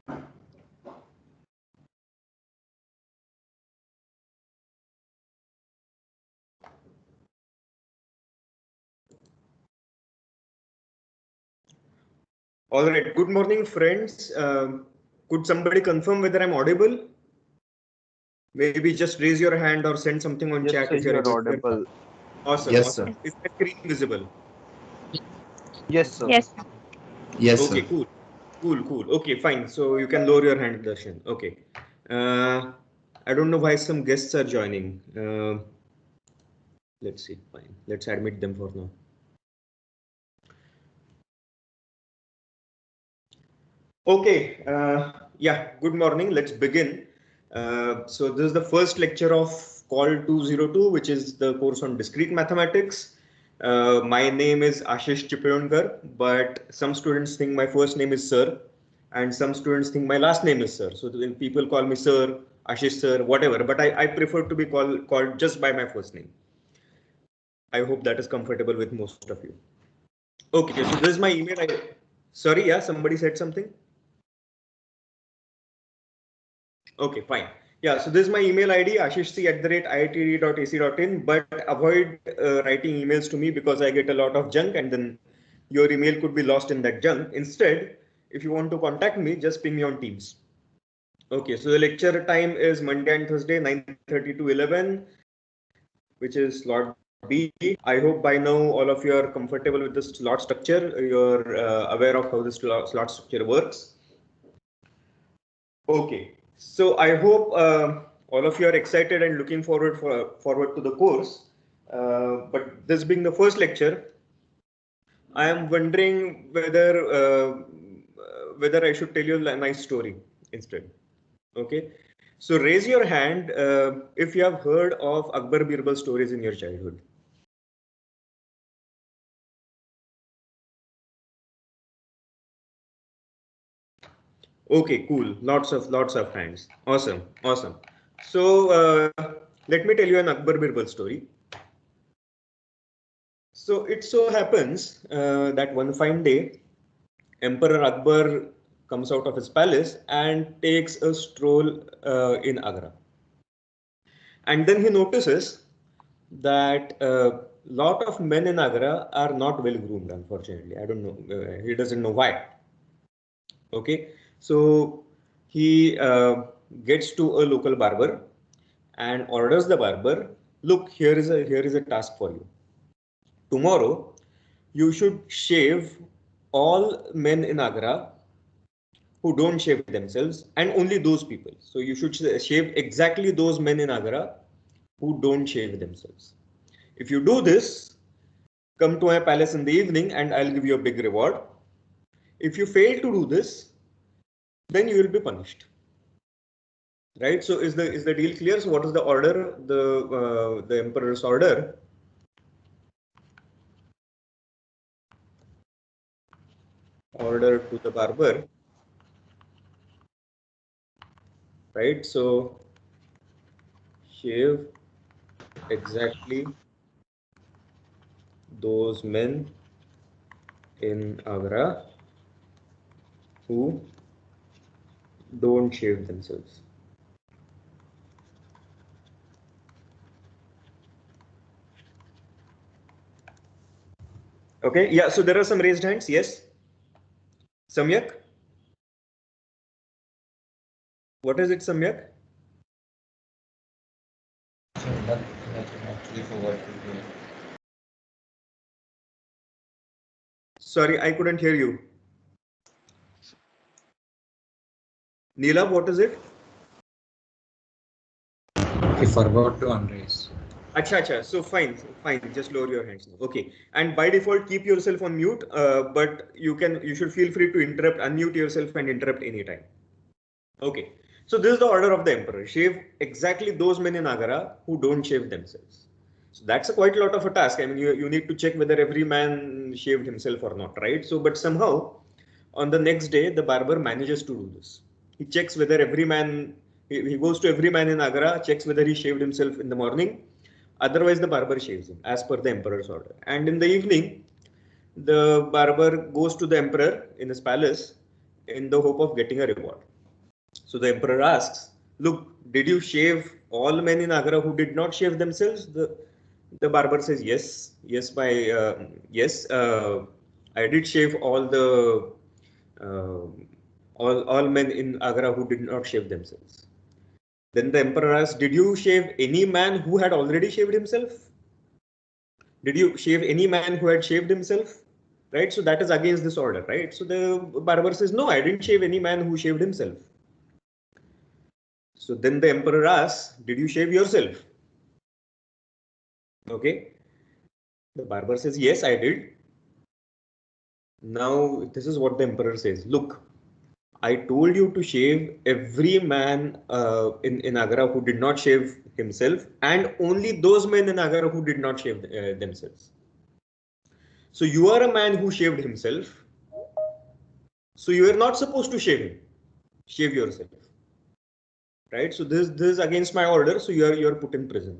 All right. Good morning, friends. Could somebody confirm whether I'm audible? Maybe just raise your hand or send something on chat if you're audible. Awesome. Yes, awesome. sir. Is my screen visible? Yes, sir. Yes. Yes, Okay, sir. cool. Okay, fine. So you can lower your hand, Darshan. Okay. I don't know why some guests are joining. Let's see. Fine. Let's admit them for now. Okay. Yeah. Good morning. Let's begin. So this is the first lecture of Call 202, which is the course on discrete mathematics. My name is Ashish Chipyonkar, but some students think my first name is Sir, and some students think my last name is Sir. So when people call me Sir, Ashish Sir, whatever, but I prefer to be called just by my first name. I hope that is comfortable with most of you. Okay, so this is my email ID. Sorry, yeah, somebody said something. Okay, fine. Yeah, so this is my email ID, ashishc@iitd.ac.in, but avoid writing emails to me because I get a lot of junk and then your email could be lost in that junk. Instead, if you want to contact me, just ping me on Teams. Okay, so the lecture time is Monday and Thursday, 9:30 to 11, which is slot B. I hope by now all of you are comfortable with the slot structure. You're aware of how the slot structure works. Okay. So I hope all of you are excited and looking forward to the course. But this being the first lecture, I am wondering whether I should tell you a nice story instead. Okay. So raise your hand if you have heard of Akbar Birbal stories in your childhood. Okay, cool. Lots of hands. Awesome. So let me tell you an Akbar Birbal story. So it so happens that one fine day, Emperor Akbar comes out of his palace and takes a stroll in Agra. And then he notices that a lot of men in Agra are not well groomed, unfortunately. I don't know. He doesn't know why. Okay. So he gets to a local barber and orders the barber, look, here is a task for you. Tomorrow, you should shave all men in Agra who don't shave themselves and only those people. So you should shave exactly those men in Agra who don't shave themselves. If you do this, come to my palace in the evening and I'll give you a big reward. If you fail to do this, then you will be punished. Right? So is the deal clear? So what is the order? The emperor's order. Order to the barber. Right? So shave exactly those men in Agra who don't shave themselves. Okay, yeah, so there are some raised hands. Yes. Samyak? What is it, Samyak? Sorry, I couldn't hear you. Neela, what is it? I forgot to unraise. Acha. So fine. Just lower your hands now. Okay. And by default, keep yourself on mute. But you should feel free to unmute yourself and interrupt anytime. Okay. So this is the order of the emperor. Shave exactly those men in Agra who don't shave themselves. So that's quite a lot of a task. I mean, you need to check whether every man shaved himself or not, right? So, but somehow on the next day, the barber manages to do this. He checks whether he goes to every man in Agra, checks whether he shaved himself in the morning. Otherwise, the barber shaves him as per the emperor's order. And in the evening, the barber goes to the emperor in his palace in the hope of getting a reward. So the emperor asks, look, did you shave all men in Agra who did not shave themselves? The barber says, yes, yes, I did shave all the uh, all men in Agra who did not shave themselves. Then the emperor asks, did you shave any man who had already shaved himself? Did you shave any man who had shaved himself? Right, so that is against this order, right? So the barber says, no, I didn't shave any man who shaved himself. So then the emperor asks, did you shave yourself? Okay. The barber says, yes, I did. Now, this is what the emperor says. Look, I told you to shave every man in Agra who did not shave himself, and only those men in Agra who did not shave themselves. So you are a man who shaved himself. So you are not supposed to shave him. Shave yourself. Right? So this is against my order. So you are put in prison.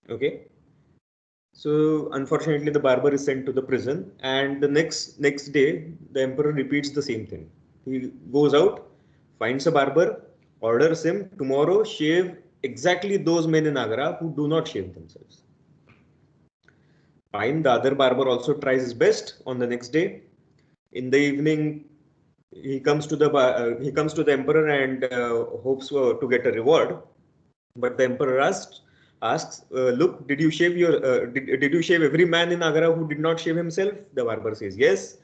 Okay. So unfortunately, the barber is sent to the prison, and the next day, the emperor repeats the same thing. He goes out, finds a barber, orders him tomorrow shave exactly those men in Agra who do not shave themselves. Fine. The other barber also tries his best on the next day. In the evening, he comes to the emperor and hopes to get a reward. But the emperor asks, look, did you shave did you shave every man in Agra who did not shave himself? The barber says yes.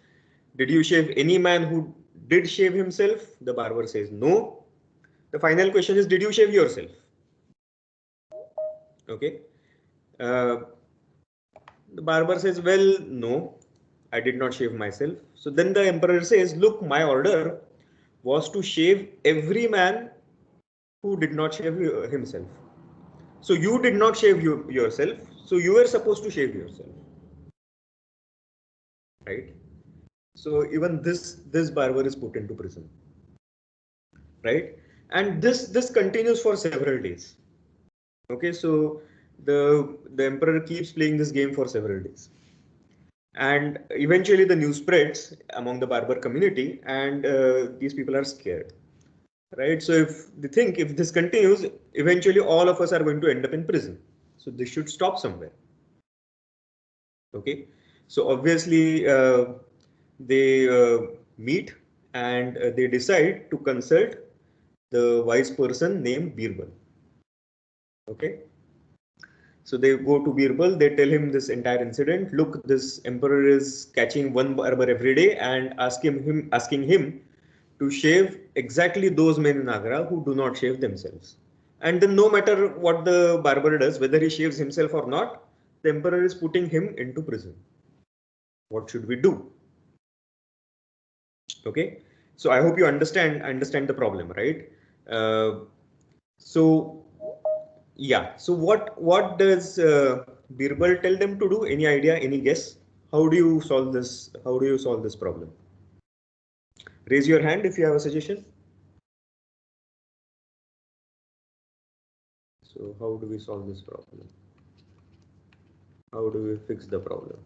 Did you shave any man who did shave himself? The barber says no. The final question is, did you shave yourself? Okay. Uh, the barber says, well, no, I did not shave myself. So then the emperor says, look, my order was to shave every man who did not shave himself. So you did not shave yourself. So you were supposed to shave yourself. Right? So even this barber is put into prison. Right? And this continues for several days. Okay, so the emperor keeps playing this game for several days. And eventually the news spreads among the barber community, and these people are scared. Right? So if they think if this continues, eventually all of us are going to end up in prison. So this should stop somewhere. Okay, so obviously they meet and they decide to consult the wise person named Birbal. Okay, so they go to Birbal, they tell him this entire incident. Look, this emperor is catching one barber every day and asking him to shave exactly those men in Agra who do not shave themselves. And then no matter what the barber does, whether he shaves himself or not, the emperor is putting him into prison. What should we do? Okay, so I hope you understand the problem, right? So yeah, so what does Birbal tell them to do? Any idea? Any guess? How do you solve this? How do you solve this problem? Raise your hand if you have a suggestion. So how do we solve this problem? How do we fix the problem?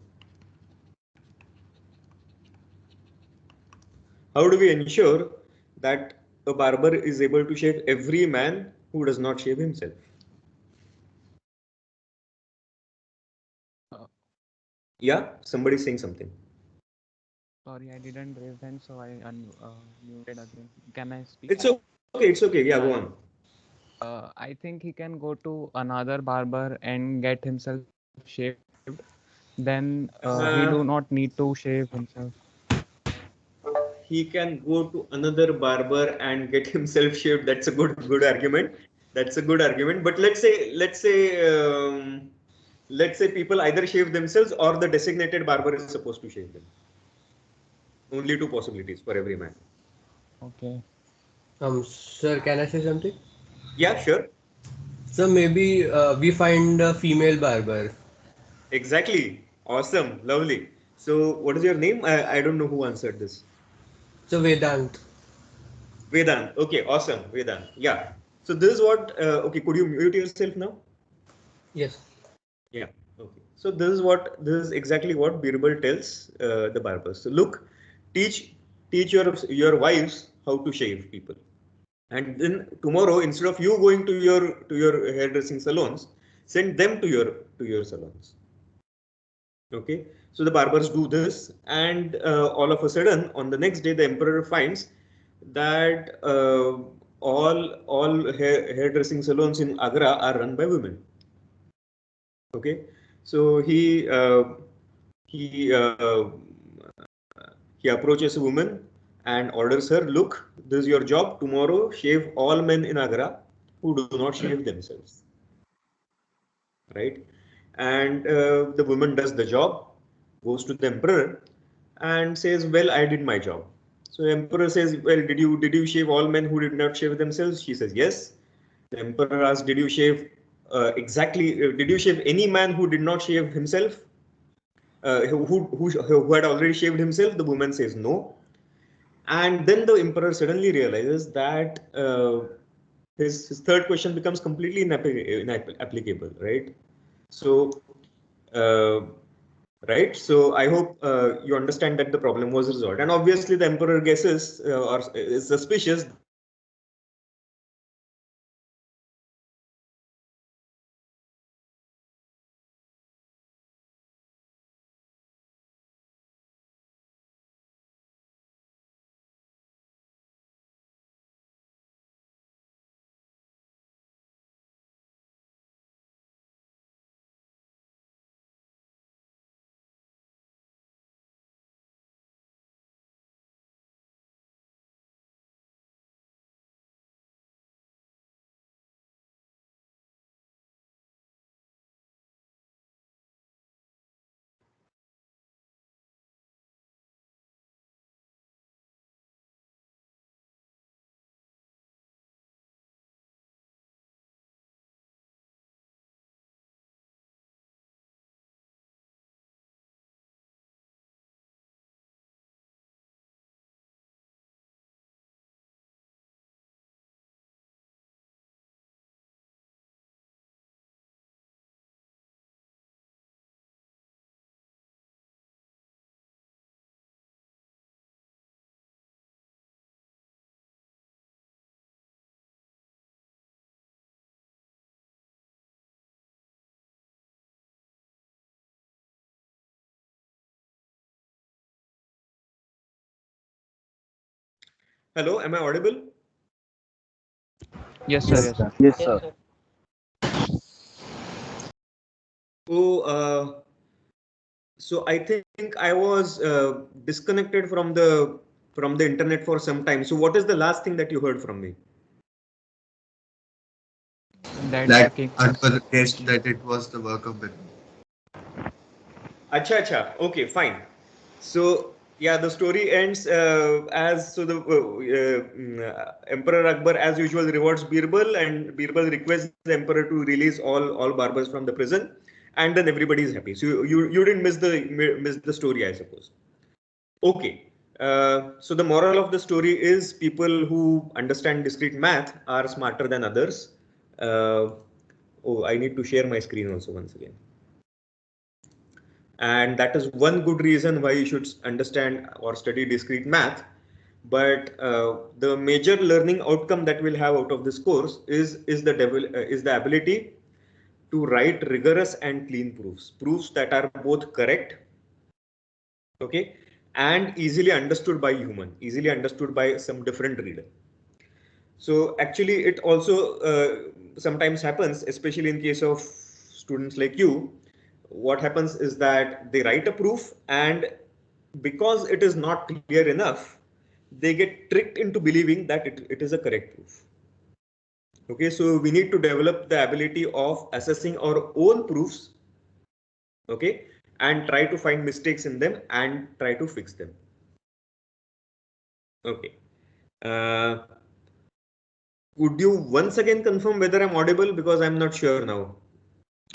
How do we ensure that a barber is able to shave every man who does not shave himself? Yeah, somebody saying something. Sorry, I didn't raise hand, so I unmuted again. Can I speak? It's okay. It's okay. Yeah, go on. I think he can go to another barber and get himself shaved. Then he do not need to shave himself. He can go to another barber and get himself shaved. That's a good argument. That's a good argument. But let's say people either shave themselves or the designated barber is supposed to shave them. Only two possibilities for every man. Okay. Sir, can I say something? Yeah, sure. So maybe we find a female barber. Exactly. Awesome. Lovely. So what is your name? I don't know who answered this. So Vedant. Vedant. Okay, awesome. Vedant. Yeah. So this is what, okay, could you mute yourself now? Yes. Yeah. Okay. So this is exactly what Birbal tells the barbers. So look, teach your wives how to shave people. And then tomorrow, instead of you going to your hairdressing salons, send them to your salons. Okay, so the barbers do this, and all of a sudden, on the next day, the emperor finds that all hairdressing salons in Agra are run by women. Okay, so he he approaches a woman and orders her, look, this is your job. Tomorrow, shave all men in Agra who do not shave themselves. Right? And the woman does the job, goes to the emperor and says, well, I did my job. So emperor says, well, did you shave all men who did not shave themselves? She says, yes. The emperor asks, did you shave did you shave any man who did not shave himself? Who had already shaved himself? The woman says no. And then the emperor suddenly realizes that his third question becomes completely inapplicable, right? So, right. So I hope you understand that the problem was resolved. And obviously, the emperor guesses or is suspicious. Hello, am I audible? Yes, sir. Yes, sir. Yes, sir. So, so I think I was disconnected from the internet for some time. So, what is the last thing that you heard from me? That King Akbar guessed that it was the work of Birbal. Acha. Okay, fine. So yeah, the story ends as so the Emperor Akbar, as usual, rewards Birbal, and Birbal requests the emperor to release all barbers from the prison, and then everybody is happy. So you didn't miss the story, I suppose. Okay. So the moral of the story is people who understand discrete math are smarter than others. Oh, I need to share my screen also once again. And that is one good reason why you should understand or study discrete math. But the major learning outcome that we'll have out of this course is the ability to write rigorous and clean proofs that are both correct, okay, and easily understood by easily understood by some different reader. So actually, it also sometimes happens, especially in case of students like you. What happens is that they write a proof, and because it is not clear enough, they get tricked into believing that it is a correct proof. Okay, so we need to develop the ability of assessing our own proofs, okay, and try to find mistakes in them and try to fix them. Okay. Would you once again confirm whether I'm audible, because I'm not sure now.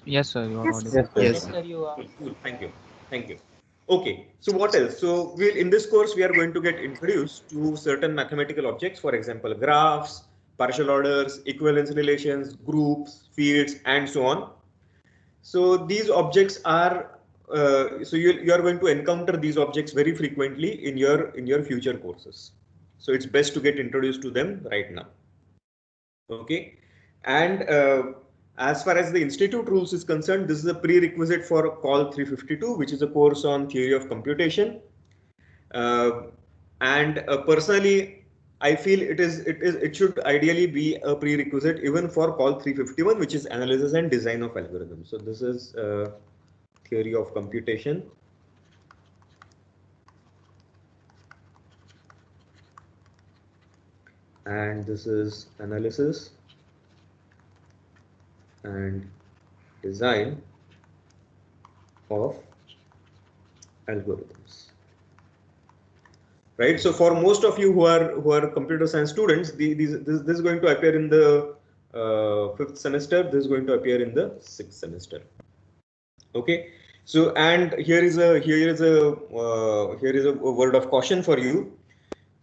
Yes, sir. You are audible. Yes, sir. Yes. Sir, you are. Cool. Thank you. Okay, so what else? So in this course, we are going to get introduced to certain mathematical objects, for example, graphs, partial orders, equivalence relations, groups, fields, and so on. So these objects are, so you are going to encounter these objects very frequently in your future courses. So it's best to get introduced to them right now. Okay. And as far as the institute rules is concerned, this is a prerequisite for Call 352, which is a course on theory of computation. And personally, I feel it should ideally be a prerequisite even for Call 351, which is analysis and design of algorithms. So this is theory of computation. And this is analysis and design of algorithms. Right. So for most of you who are computer science students, this is going to appear in the 5th semester. This is going to appear in the 6th semester. Okay. So and here is a word of caution for you.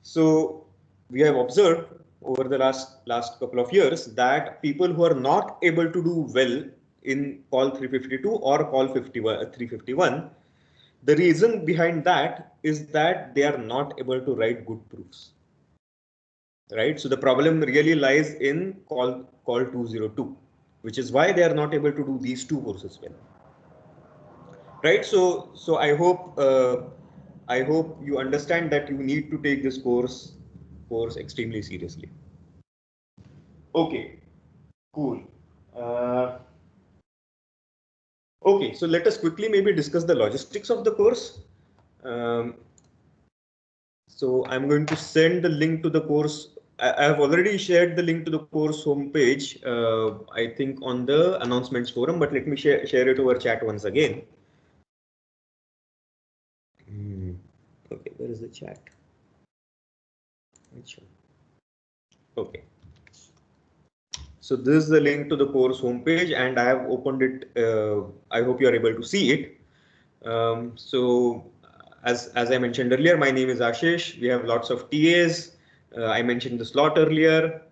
So we have observed over the last couple of years that people who are not able to do well in Call 352 or Call 351, the reason behind that is that they are not able to write good proofs. Right. So the problem really lies in Call 202, which is why they are not able to do these two courses well. Right. So I hope you understand that you need to take this course extremely seriously. Okay, cool. Okay, so let us quickly maybe discuss the logistics of the course. So I'm going to send the link to the course. I have already shared the link to the course homepage, I think on the announcements forum, but let me share it over chat once again. Okay, where is the chat? Okay. So this is the link to the course homepage, and I have opened it. I hope you are able to see it. So as I mentioned earlier, my name is Ashish. We have lots of TAs. I mentioned the slot earlier.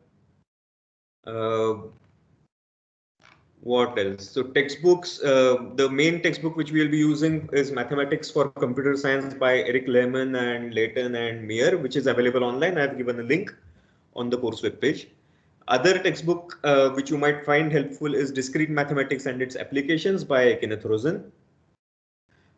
What else? So textbooks, the main textbook which we will be using is Mathematics for Computer Science by Eric Lehman and Layton and Meyer, which is available online. I have given a link on the course webpage. Other textbook which you might find helpful is Discrete Mathematics and Its Applications by Kenneth Rosen.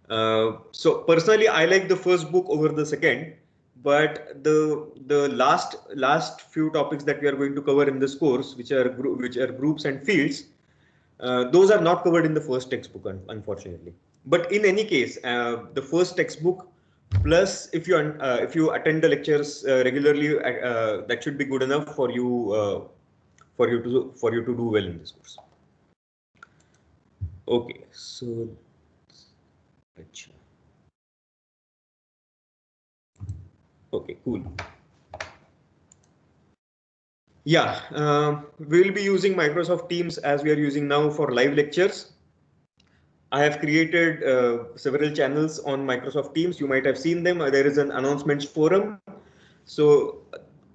So personally, I like the first book over the second, but the last few topics that we are going to cover in this course, which are groups and fields, those are not covered in the first textbook, unfortunately. But in any case, the first textbook plus if you attend the lectures regularly, that should be good enough for you to do well in this course. Okay, so okay, cool. Yeah, we'll be using Microsoft Teams as we are using now for live lectures. I have created several channels on Microsoft Teams. You might have seen them. There is an announcements forum. So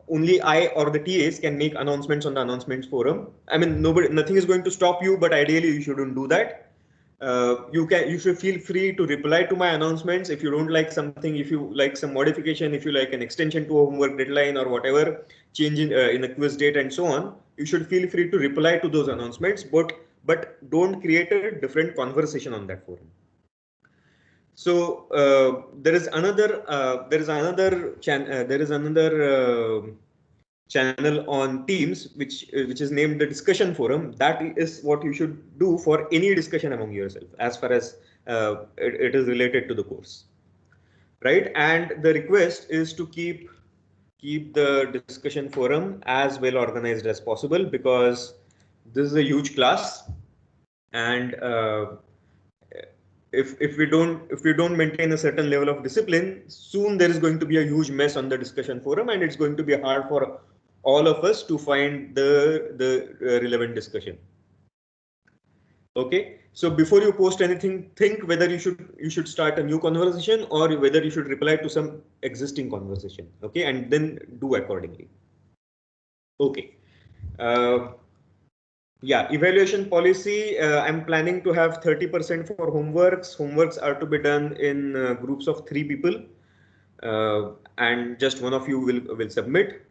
only I or the TAs can make announcements on the announcements forum. I mean, nothing is going to stop you, but ideally you shouldn't do that. You should feel free to reply to my announcements if you don't like something, if you like some modification, if you like an extension to a homework deadline or whatever, change in a quiz date and so on. You should feel free to reply to those announcements, but don't create a different conversation on that forum. So there is another channel on Teams which is named the discussion forum. That is what you should do for any discussion among yourself as far as it is related to the course, right? And the request is to keep the discussion forum as well organized as possible, because this is a huge class, and if we don't maintain a certain level of discipline, soon there is going to be a huge mess on the discussion forum, and it's going to be hard for all of us to find the relevant discussion. Okay, so before you post anything, think whether you should start a new conversation or whether you should reply to some existing conversation. Okay, and then do accordingly. Okay. Yeah, evaluation policy. I'm planning to have 30% for homeworks. Homeworks are to be done in groups of 3 people. and just one of you will submit.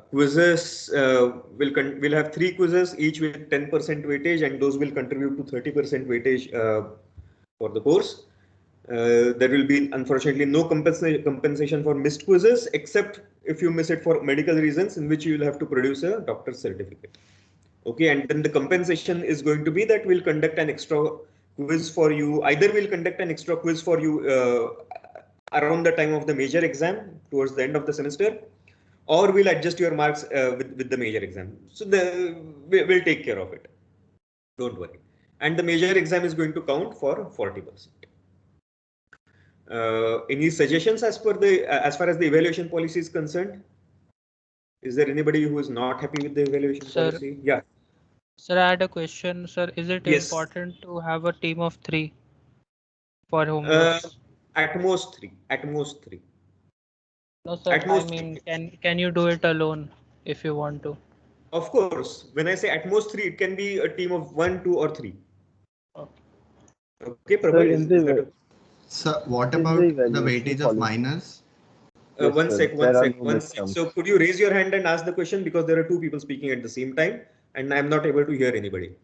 Quizzes will have 3 quizzes, each with 10% weightage, and those will contribute to 30% weightage for the course. There will be unfortunately no compensation for missed quizzes, except if you miss it for medical reasons, in which you will have to produce a doctor's certificate. Okay, and then the compensation is going to be that we'll conduct an extra quiz for you. Either we'll conduct an extra quiz for you around the time of the major exam towards the end of the semester, or we'll adjust your marks with the major exam. So we'll take care of it. Don't worry. And the major exam is going to count for 40%. Any suggestions as far as the evaluation policy is concerned? Is there anybody who is not happy with the evaluation policy? Yeah. Sir, I had a question. Sir, is it Yes. important to have a team of 3 for homeworks? At most 3. At most 3. No, sir. I mean, can you do it alone if you want to? Of course. When I say at most 3, it can be a team of 1, 2, or 3. Okay, Prabha. So what about the weightage of minors? One sec. So could you raise your hand and ask the question, because there are 2 people speaking at the same time and I'm not able to hear anybody.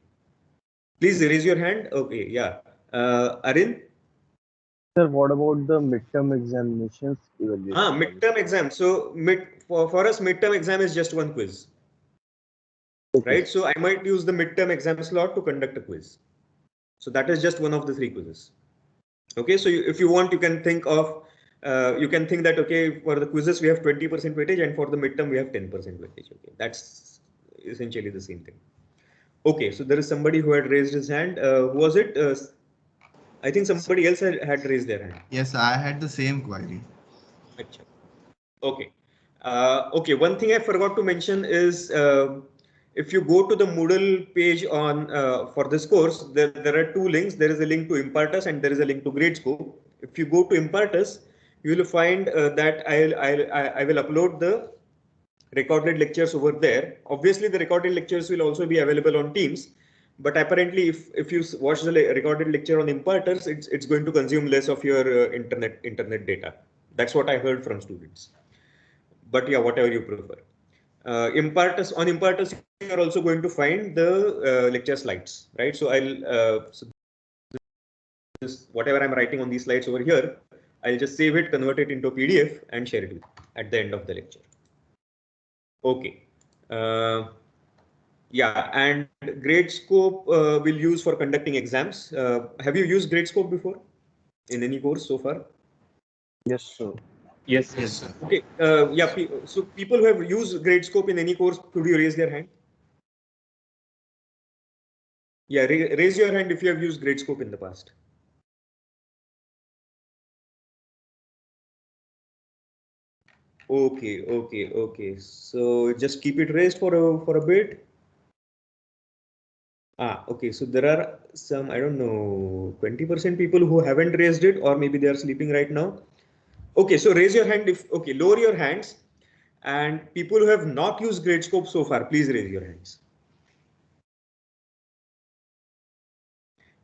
Please raise your hand. Okay, yeah. Arin? Sir, what about the midterm examinations evaluation? Midterm exam. So for us, midterm exam is just 1 quiz. Okay. Right? So I might use the midterm exam slot to conduct a quiz. So that is just one of the 3 quizzes. Okay, so if you want, you can think of that, okay, for the quizzes we have 20% weightage and for the midterm we have 10% weightage. Okay, that's essentially the same thing. Okay, so there is somebody who had raised his hand. Who was it? I think somebody else had raised their hand. Yes, I had the same query. Okay. Okay, one thing I forgot to mention is if you go to the Moodle page on for this course, there are 2 links. There is a link to Impartus and there is a link to Gradescope. If you go to Impartus, you will find that I will upload the recorded lectures over there. Obviously, the recorded lectures will also be available on Teams. But apparently, if you watch the recorded lecture on Impartus, it's going to consume less of your internet data. That's what I heard from students. But yeah, whatever you prefer. Impartus, you're also going to find the lecture slides, right? So whatever I'm writing on these slides over here, I'll just save it, convert it into a PDF and share it with you at the end of the lecture. Okay. Yeah, and Gradescope we'll use for conducting exams. Have you used Gradescope before in any course so far? Yes, sir. Yes, sir. Okay. Yeah. So people who have used Gradescope in any course, could you raise their hand? Yeah, raise your hand if you have used Gradescope in the past. Okay. So just keep it raised for a bit. Okay. So there are some, I don't know, 20% people who haven't raised it, or maybe they are sleeping right now. Okay, so raise your hand lower your hands, and people who have not used Gradescope so far, please raise your hands.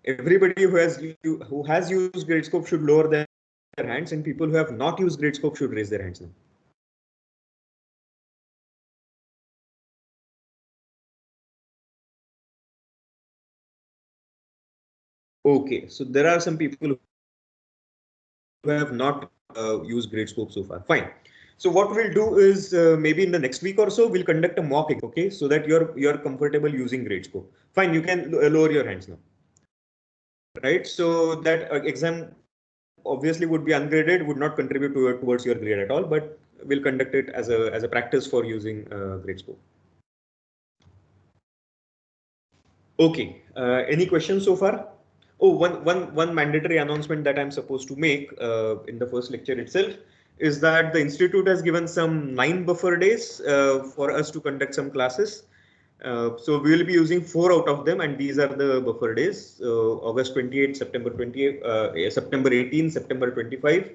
Everybody who has used Gradescope should lower their hands, and people who have not used Gradescope should raise their hands now. Okay, so there are some people who have not used Gradescope so far. Fine. So what we'll do is maybe in the next week or so, we'll conduct a mock, okay, so that you're comfortable using Gradescope. Fine, you can lower your hands now. Right, so that exam obviously would be ungraded, would not contribute towards your grade at all, but we'll conduct it as a practice for using Gradescope. Okay, any questions so far? Oh, one mandatory announcement that I'm supposed to make in the first lecture itself is that the institute has given some 9 buffer days for us to conduct some classes. So we will be using 4 out of them, and these are the buffer days: August 28, September 28, September 18, September 25,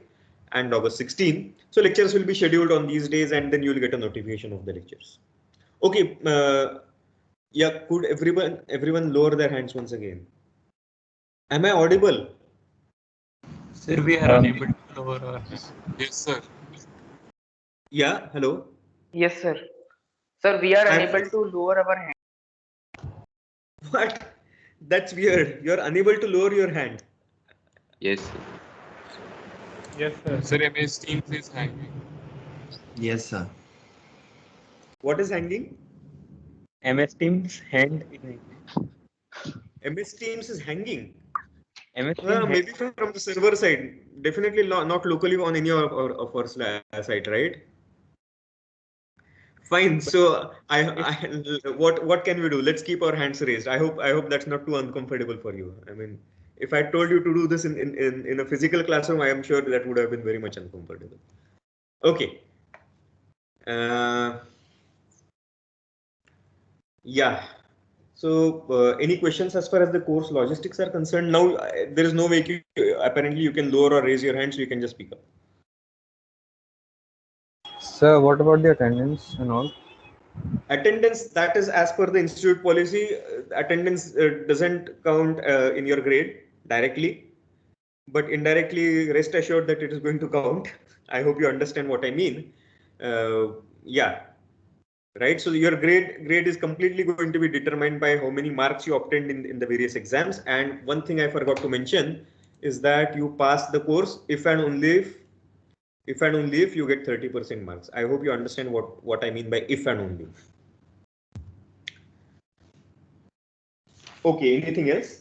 and August 16. So lectures will be scheduled on these days, and then you will get a notification of the lectures. Okay. Yeah, could everyone lower their hands once again? Am I audible? Sir, we are unable to lower our hands. Yes, sir. Yeah, hello. Yes, sir. Sir, we are I'm- unable to lower our hand. What? That's weird. You're unable to lower your hand. Yes, sir. Yes, sir. Sir, MS Teams is hanging. Yes, sir. What is hanging? MS Teams hand in MS Teams is hanging. MS Teams Maybe from the server side. Definitely not locally on any of our site, right? Fine. So what can we do? Let's keep our hands raised. I hope that's not too uncomfortable for you. I mean, if I told you to do this in a physical classroom, I am sure that would have been very much uncomfortable. Okay. Yeah. So any questions as far as the course logistics are concerned? Now there is no way apparently you can lower or raise your hand, so you can just speak up. Sir, what about the attendance and all? Attendance, that is as per the institute policy. Attendance doesn't count in your grade directly, but indirectly, rest assured that it is going to count. I hope you understand what I mean. Yeah, right. So your grade is completely going to be determined by how many marks you obtained in the various exams. And one thing I forgot to mention is that you pass the course if and only if you get 30% marks. I hope you understand what I mean by if and only. Okay, anything else?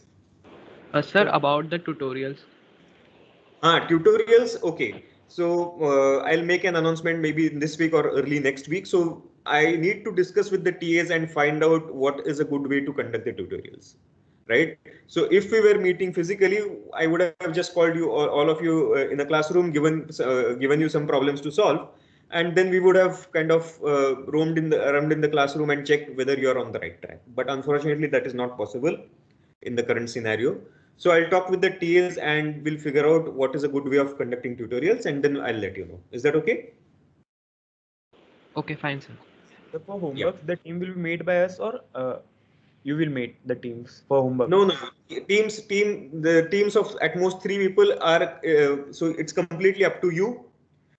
Sir, about the tutorials. Tutorials. Okay. So I'll make an announcement maybe this week or early next week. So I need to discuss with the TAs and find out what is a good way to conduct the tutorials. Right. So if we were meeting physically, I would have just called you, all of you in a classroom, given you some problems to solve. And then we would have kind of roamed around in the classroom and checked whether you're on the right track. But unfortunately, that is not possible in the current scenario. So I'll talk with the TAs and we'll figure out what is a good way of conducting tutorials, and then I'll let you know. Is that okay? Okay, fine, sir. So for homework, the team will be made by us, or you will make the teams for homework? No. The teams of at most 3 people are. So it's completely up to you.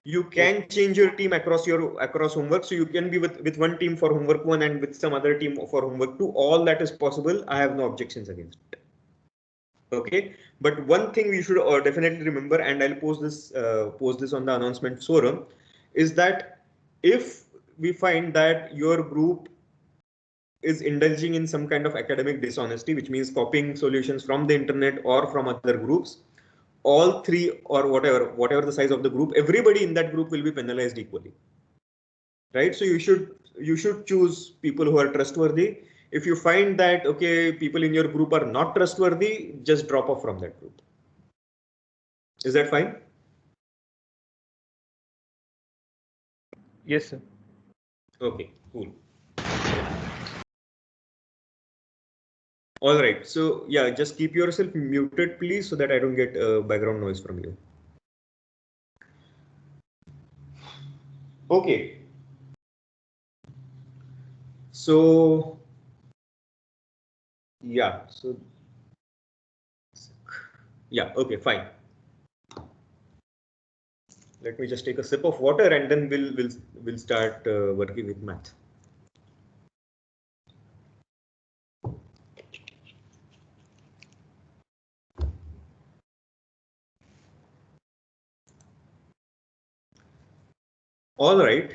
You can change your team across homework. So you can be with one team for homework 1 and with some other team for homework 2. All that is possible. I have no objections against it. Okay, but one thing we should definitely remember, and I'll post this on the announcement forum, is that if we find that your group is indulging in some kind of academic dishonesty, which means copying solutions from the internet or from other groups, all 3 or whatever the size of the group, everybody in that group will be penalized equally. Right? So you should choose people who are trustworthy. If you find that, okay, people in your group are not trustworthy, just drop off from that group. Is that fine? Yes, sir. Okay, cool. All right. So yeah, just keep yourself muted, please, so that I don't get background noise from you. Okay. So yeah, okay, fine. Let me just take a sip of water and then we'll start working with math. All right.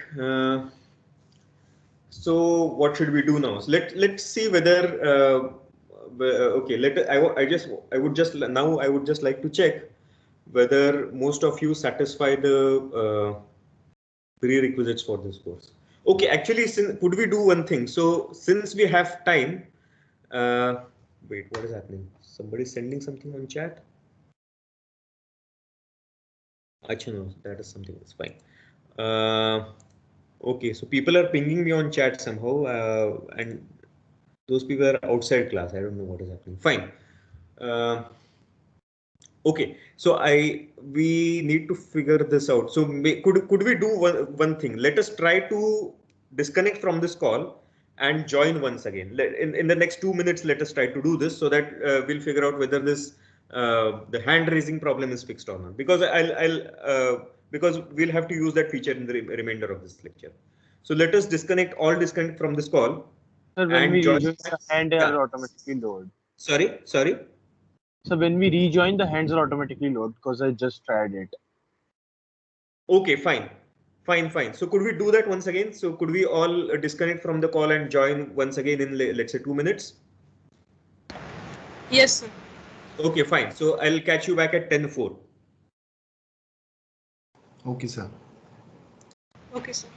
So what should we do now? So let's see whether okay. I would just like to check whether most of you satisfy the prerequisites for this course. Okay, actually, could we do one thing? So since we have time, wait, what is happening? Somebody sending something on chat. Actually, no, that is something that's fine. Okay, so people are pinging me on chat somehow, and those people are outside class. I don't know what is happening. Fine. Okay, so we need to figure this out. So could we do one thing? Let us try to disconnect from this call and join once again. In the next 2 minutes, let us try to do this so that we'll figure out whether this the hand raising problem is fixed or not, because because we'll have to use that feature in the remainder of this lecture. So let us disconnect from this call. Sir, when and we join. rejoin, the hand are automatically lowered. Sorry. So when we rejoin, the hands are automatically lowered because I just tried it. Okay, fine. So could we do that once again? So could we all disconnect from the call and join once again in, let's say, 2 minutes? Yes, sir. Okay, fine. So I'll catch you back at 10:04. Okay, sir. Okay, sir.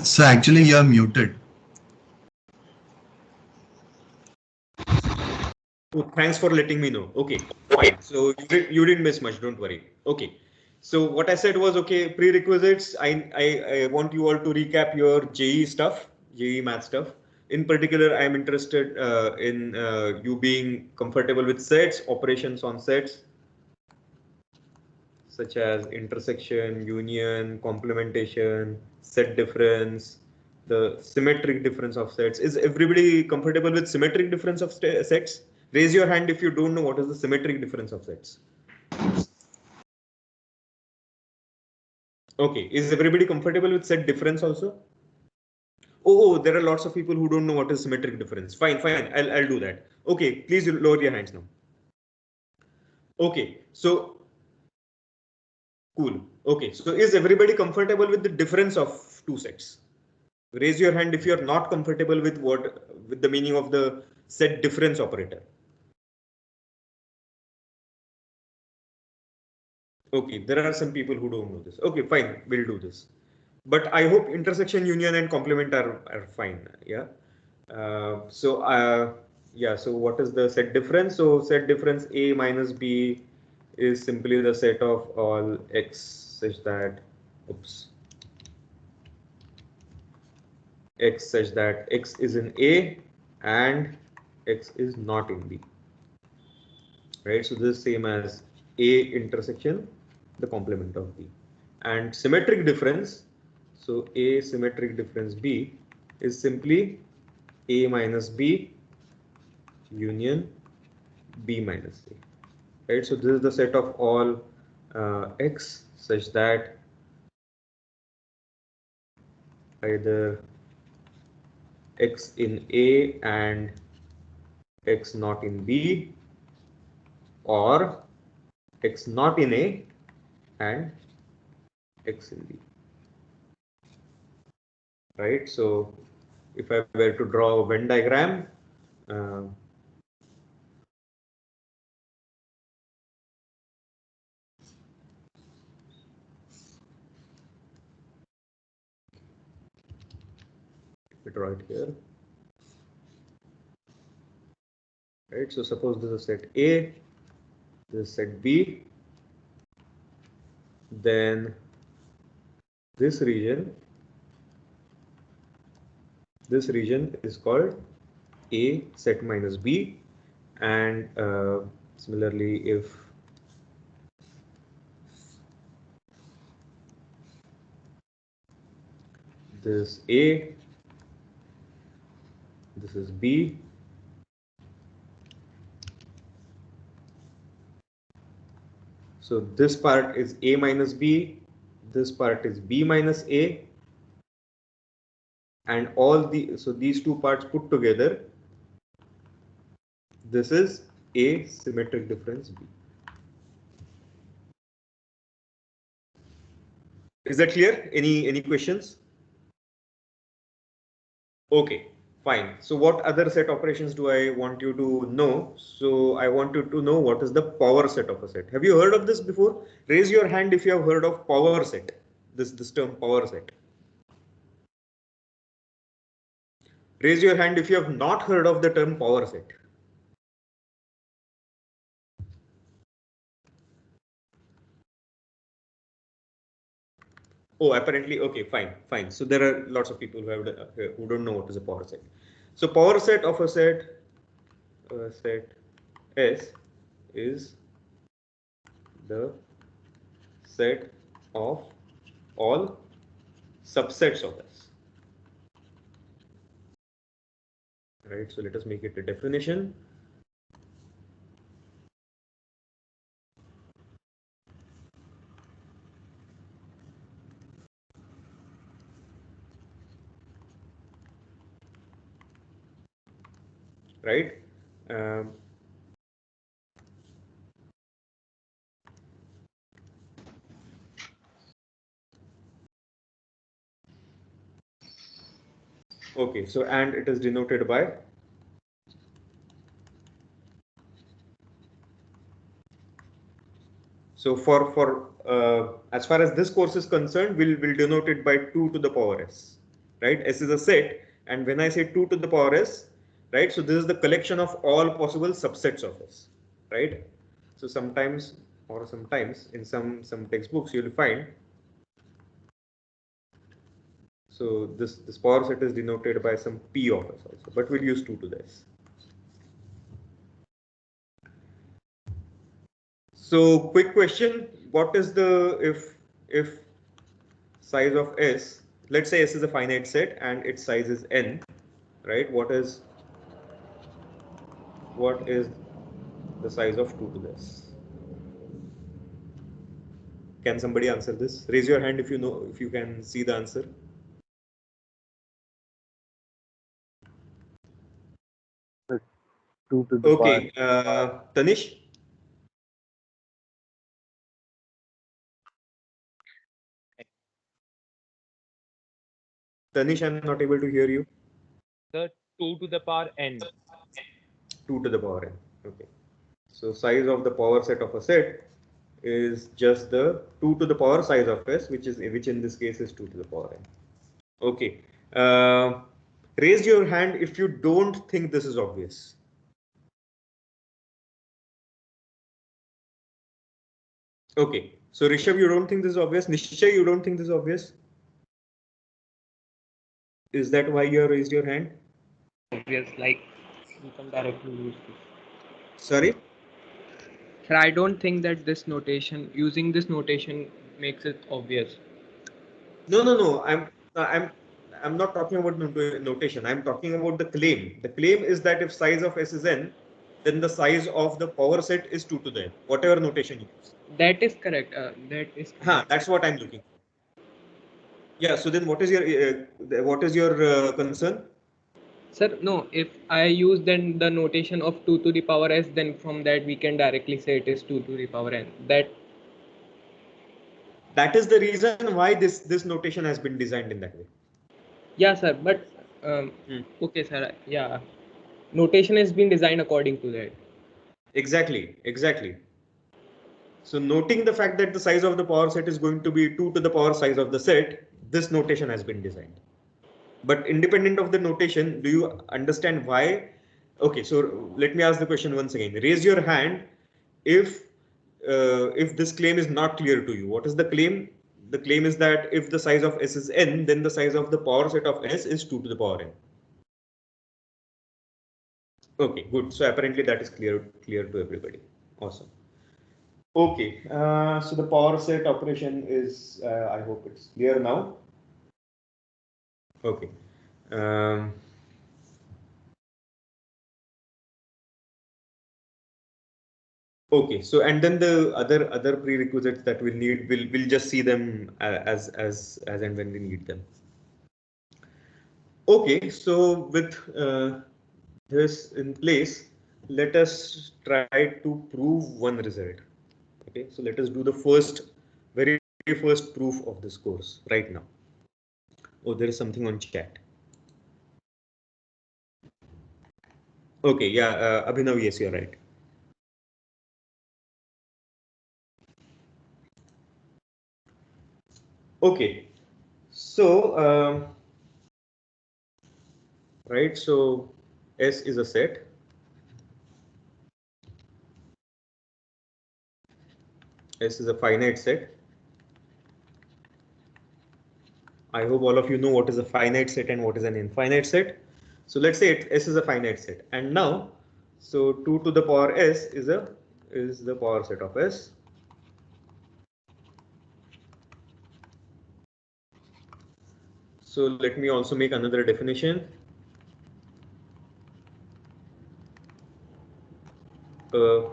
So actually you're muted. Oh, thanks for letting me know. Okay, fine. So you didn't miss much. Don't worry. Okay. So what I said was, okay, prerequisites. I want you all to recap your JEE stuff, JEE math stuff. In particular, I am interested in you being comfortable with sets, operations on sets, such as intersection, union, complementation, set difference, the symmetric difference of sets. Is everybody comfortable with symmetric difference of sets? Raise your hand if you don't know what is the symmetric difference of sets. Okay, is everybody comfortable with set difference also? Oh, there are lots of people who don't know what is symmetric difference. Fine. I'll do that. Okay, please lower your hands now. Okay, so cool. Okay, so is everybody comfortable with the difference of two sets? Raise your hand if you are not comfortable with the meaning of the set difference operator. Okay, there are some people who don't know this. Okay, fine, we'll do this. But I hope intersection, union, and complement are fine. Yeah. So what is the set difference? So set difference A minus B is simply the set of all x such that x is in A and x is not in B. Right. So this is same as A intersection the complement of B. And symmetric difference. So A symmetric difference B is simply A minus B union B minus A. Right. So this is the set of all x such that either x in A and x not in B, or x not in A and x in B. Right. So if I were to draw a Venn diagram, draw it here. Right. So suppose this is set A, this set B, then this region is called A set minus B, and similarly, if this A, this is B, so this part is A minus B, this part is B minus A, and so these two parts put together, this is A symmetric difference B. Is that clear? Any questions? Okay, fine. So what other set operations do I want you to know? So I want you to know what is the power set of a set. Have you heard of this before? Raise your hand if you have heard of power set. This term power set. Raise your hand if you have not heard of the term power set. Oh, apparently, okay, fine. So there are lots of people who don't know what is a power set. So power set of a set S is the set of all subsets of S. Right. So let us make it a definition. Right. Okay, so and it is denoted by for as far as this course is concerned, we'll denote it by 2 to the power s, right? S is a set, and when I say 2 to the power s, right? So this is the collection of all possible subsets of S, right? So sometimes in some textbooks you'll find. So this power set is denoted by some P of S also, but we'll use 2 to the S. So quick question, what is the if size of S, let's say S is a finite set and its size is n, right? What is the size of 2 to the S? Can somebody answer this? Raise your hand if you know, if you can see the answer. Okay, Tanish. Tanish, I'm not able to hear you. The 2 to the power n. 2 to the power n. Okay. So size of the power set of a set is just the 2 to the power size of S, which in this case is 2 to the power n. Okay. Raise your hand if you don't think this is obvious. Okay. So Rishabh, you don't think this is obvious? Nishchay, you don't think this is obvious? Is that why you have raised your hand? Obvious, like you can directly use this. Sorry? Sir, I don't think that using this notation makes it obvious. No. I'm not talking about notation. I'm talking about the claim. The claim is that if size of S is n, then the size of the power set is 2 to the n, whatever notation you use. That is correct. That's what I'm looking for. Yeah. So then, what is your concern? Sir, no. If I use then the notation of 2 to the power s, then from that we can directly say it is 2 to the power n. That is the reason why this notation has been designed in that way. Yeah, sir. But okay, sir. Yeah, notation has been designed according to that. Exactly. So noting the fact that the size of the power set is going to be 2 to the power size of the set, this notation has been designed. But independent of the notation, do you understand why? Okay, so let me ask the question once again. Raise your hand if if this claim is not clear to you. What is the claim? The claim is that if the size of S is n, then the size of the power set of S is 2 to the power n. Okay, good. So apparently that is clear to everybody. Awesome. Okay, so the power set operation is, I hope it's clear now. Okay. Okay, so and then the other prerequisites that we'll need, we'll just see them as and when we need them. Okay, so with this in place, let us try to prove one result. Okay, so let us do the very first proof of this course right now. Oh, there is something on chat. Okay, yeah, Abhinav, yes, you're right. Okay, so right, so S is a set. S is a finite set. I hope all of you know what is a finite set and what is an infinite set. So let's say S is a finite set, and now, so 2 to the power S is the power set of S. So let me also make another definition. A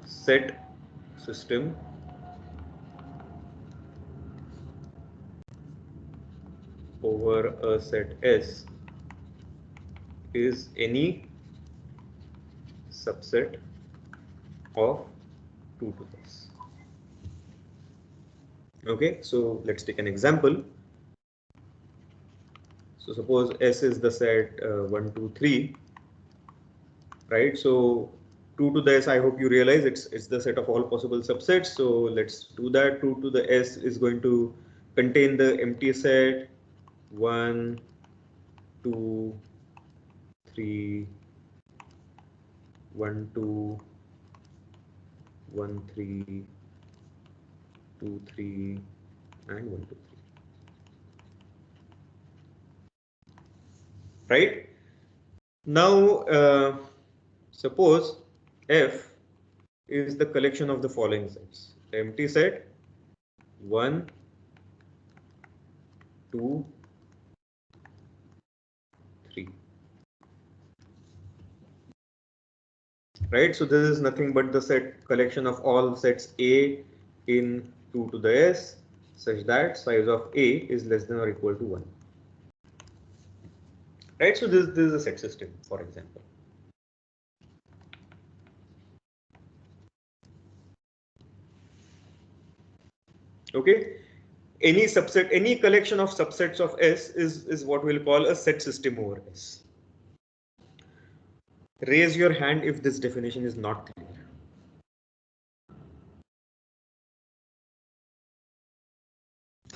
set system over a set S is any subset of 2 to S. Okay, so let's take an example. So suppose S is the set 1, 2, 3, right? So 2 to the S, I hope you realize it's the set of all possible subsets. So let's do that. 2 to the S is going to contain the empty set 1, 2, 3, 1, 2, 1, 3, 2, 3, and 1, 2, 3. Right? Now, suppose F is the collection of the following sets. The empty set 1, 2, 3. Right? So this is nothing but the set collection of all sets A in 2 to the S such that size of A is less than or equal to 1. Right? So this is a set system, for example. Okay. Any subset, any collection of subsets of S is what we'll call a set system over S. Raise your hand if this definition is not clear.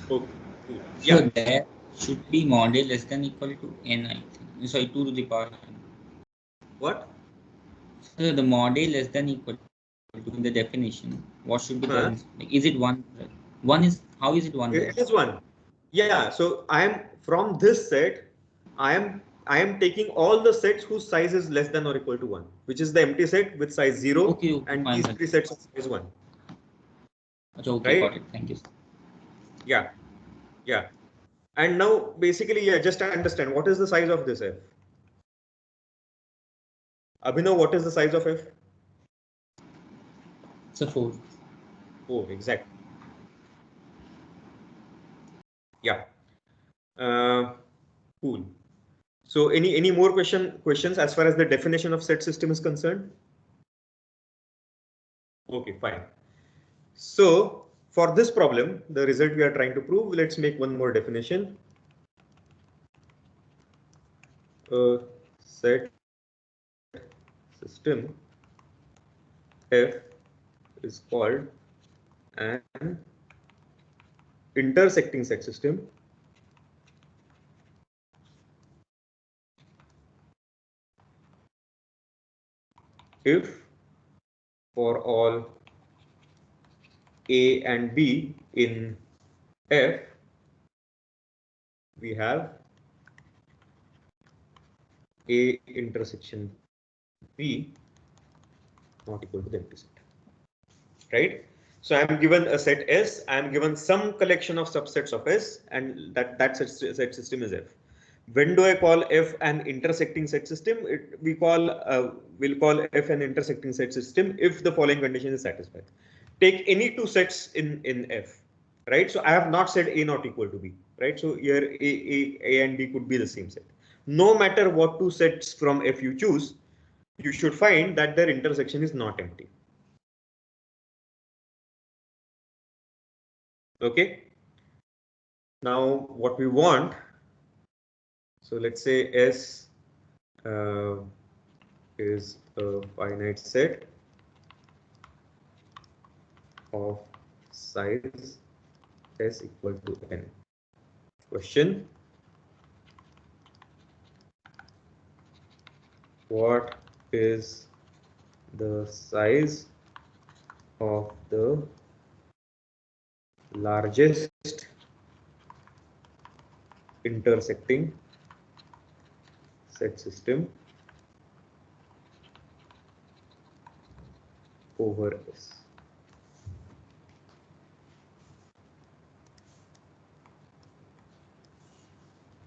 Okay. Yeah. So there should be model less than equal to n, I think. Sorry, 2 to the power n. What? So the model less than equal to in the definition. What should be the? Is it 1? 1 is, how is it 1? It is 1. Yeah. So I am from this set. I am taking all the sets whose size is less than or equal to 1, which is the empty set with size 0, okay, and fine, these 3 sets of size 1. Okay, right? Got it. Thank you. Yeah. Yeah. And now basically, yeah, just to understand what is the size of this F. Abhinav, what is the size of F? It's a 4. 4, exactly. Yeah. Cool. So any more questions as far as the definition of set system is concerned? Okay, fine. So for this problem, the result we are trying to prove, let's make one more definition. A set system F is called an intersecting set system if for all A and B in F, we have A intersection B not equal to the empty set, right? So I am given a set S, I am given some collection of subsets of S, and that set system is F. When do I call F an intersecting set system? We'll call F an intersecting set system if the following condition is satisfied. Take any two sets in F, right? So I have not said A not equal to B, right? So here A and B could be the same set. No matter what two sets from F you choose, you should find that their intersection is not empty. Okay. Now what we want, so let's say S is a finite set of size S equal to n. Question: what is the size of the largest intersecting set system over S?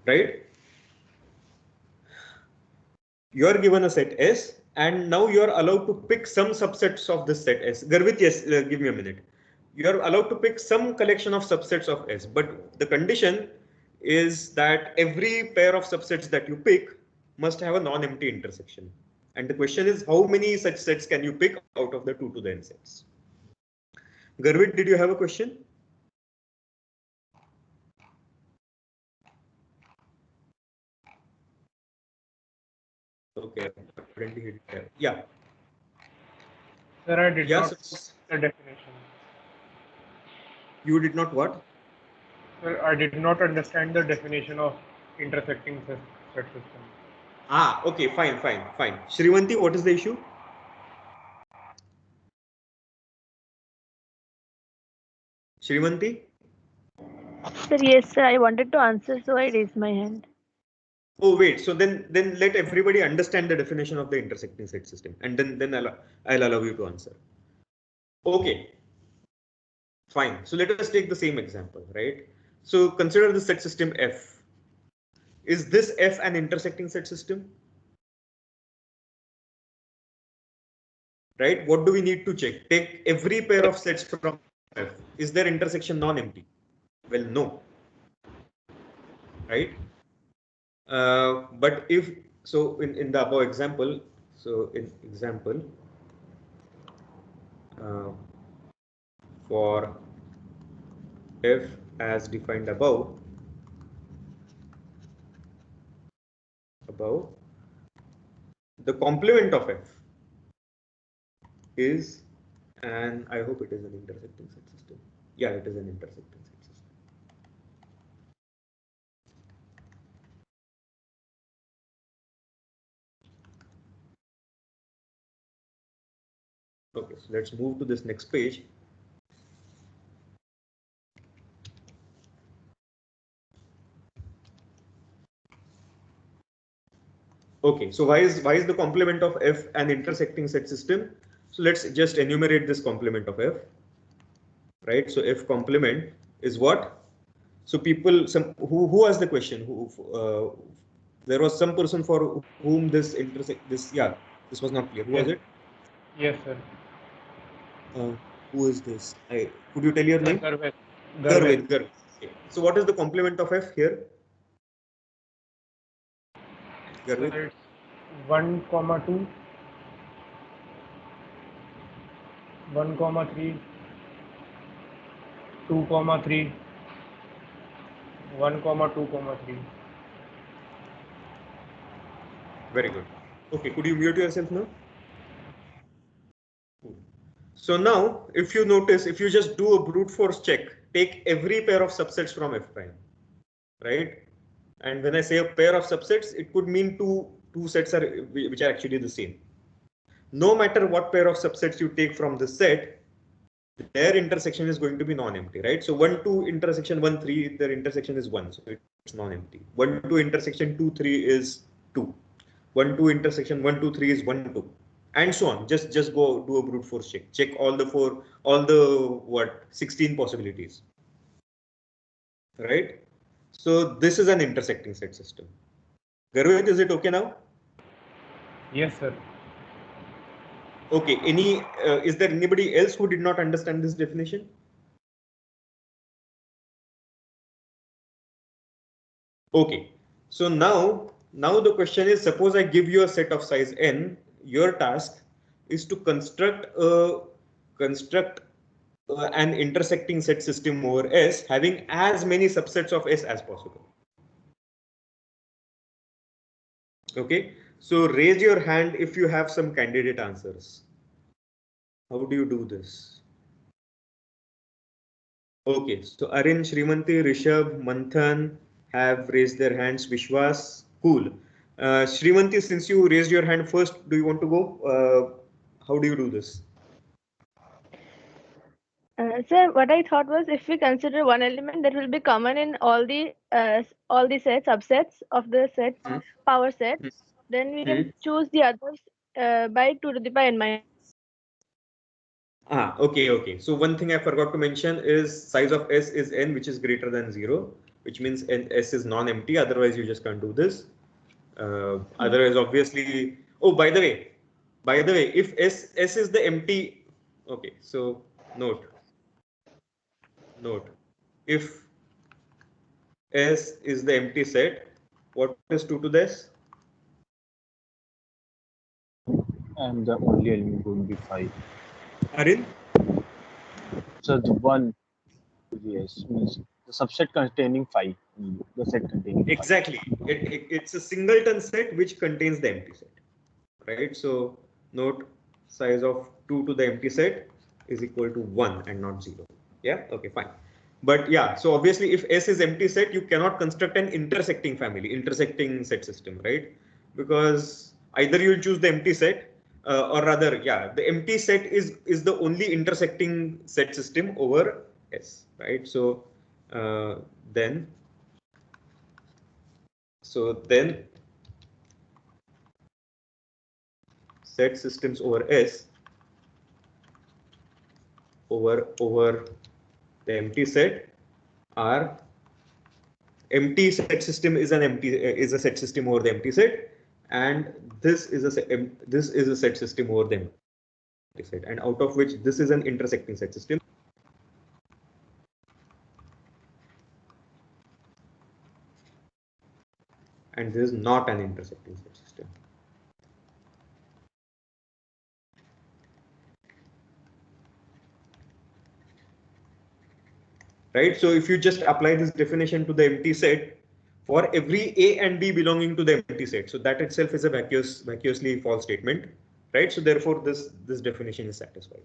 Right? You are given a set S, and now you are allowed to pick some subsets of this set S. Garvit, yes, give me a minute. You are allowed to pick some collection of subsets of S, but the condition is that every pair of subsets that you pick must have a non-empty intersection. And the question is, how many such sets can you pick out of the 2 to the n sets? Garvit, did you have a question? Okay, yeah. Sir, I did Yeah, not put the definition. You did not what? Sir, I did not understand the definition of intersecting set system. Ah, okay, fine. Shrivanti, what is the issue? Shrivanti? Sir, yes, sir. I wanted to answer, so I raised my hand. Oh, wait. So then let everybody understand the definition of the intersecting set system, and then I'll allow you to answer. Okay. Fine. So let us take the same example, right? So consider the set system F. Is this F an intersecting set system? Right? What do we need to check? Take every pair of sets from F. Is their intersection non-empty? Well, no. Right? But if so, in the above example, for F as defined above, the complement of F is, and I hope it is an intersecting set system. Yeah, it is an intersecting set system. Okay, so let's move to this next page. Okay, so why is the complement of F an intersecting set system? So let's just enumerate this complement of F. Right, so F complement is what? So people, who asked the question? There was some person for whom this this was not clear. Who was it? Yes, sir. Who is this? Could you tell your name? Garvit. Okay. So what is the complement of F here? Garvit? Sir, it's 1, 2, 1, 3, 2, 3, 1, 2, 3. Very good. Okay, could you mute yourself now? So now, if you notice, if you just do a brute force check, take every pair of subsets from F prime, right? And when I say a pair of subsets, it could mean two sets which are actually the same. No matter what pair of subsets you take from the set, their intersection is going to be non-empty, right? So 1, 2 intersection 1, 3, their intersection is 1, so it's non-empty. 1, 2 intersection 2, 3 is 2. 1, 2 intersection 1, 2, 3 is 1, 2, and so on. Just go do a brute force check. Check all the 16 possibilities, right? So this is an intersecting set system. Garvit, is it okay now? Yes, sir. Okay. Is there anybody else who did not understand this definition? Okay. So now the question is, suppose I give you a set of size n. Your task is to construct an intersecting set system over S having as many subsets of S as possible. Okay. So raise your hand if you have some candidate answers. How do you do this? Okay, so Arin, Shrimanti, Rishabh, Manthan have raised their hands. Vishwas, cool. Shrimanti, since you raised your hand first, do you want to go? How do you do this? Sir, what I thought was, if we consider one element that will be common in all the subsets of the set power set, then we can choose the others by 2 to the power n minus. Okay. So one thing I forgot to mention is size of S is n, which is greater than 0, which means S is non-empty. Otherwise, you just can't do this. Otherwise, obviously. Oh, by the way, if S is the empty. Okay, so note. If S is the empty set, what is 2 to the S? And the only element would be 5. Arin? So the 1 to the S means the subset containing 5. The set containing 5. Exactly. It's a singleton set which contains the empty set. Right? So note size of 2 to the empty set is equal to 1 and not 0. Yeah, okay, fine. But yeah, so obviously if S is empty set, you cannot construct an intersecting set system, right? Because either you'll choose the empty set or rather, yeah, the empty set is the only intersecting set system over S, right? So then set systems over S over the empty set are empty set system is a set system over the empty set, and this is a set system over the empty set, and out of which this is an intersecting set system. And this is not an intersecting set system. Right, so if you just apply this definition to the empty set for every A and B belonging to the empty set, so that itself is a vacuously false statement, right? So therefore this definition is satisfied.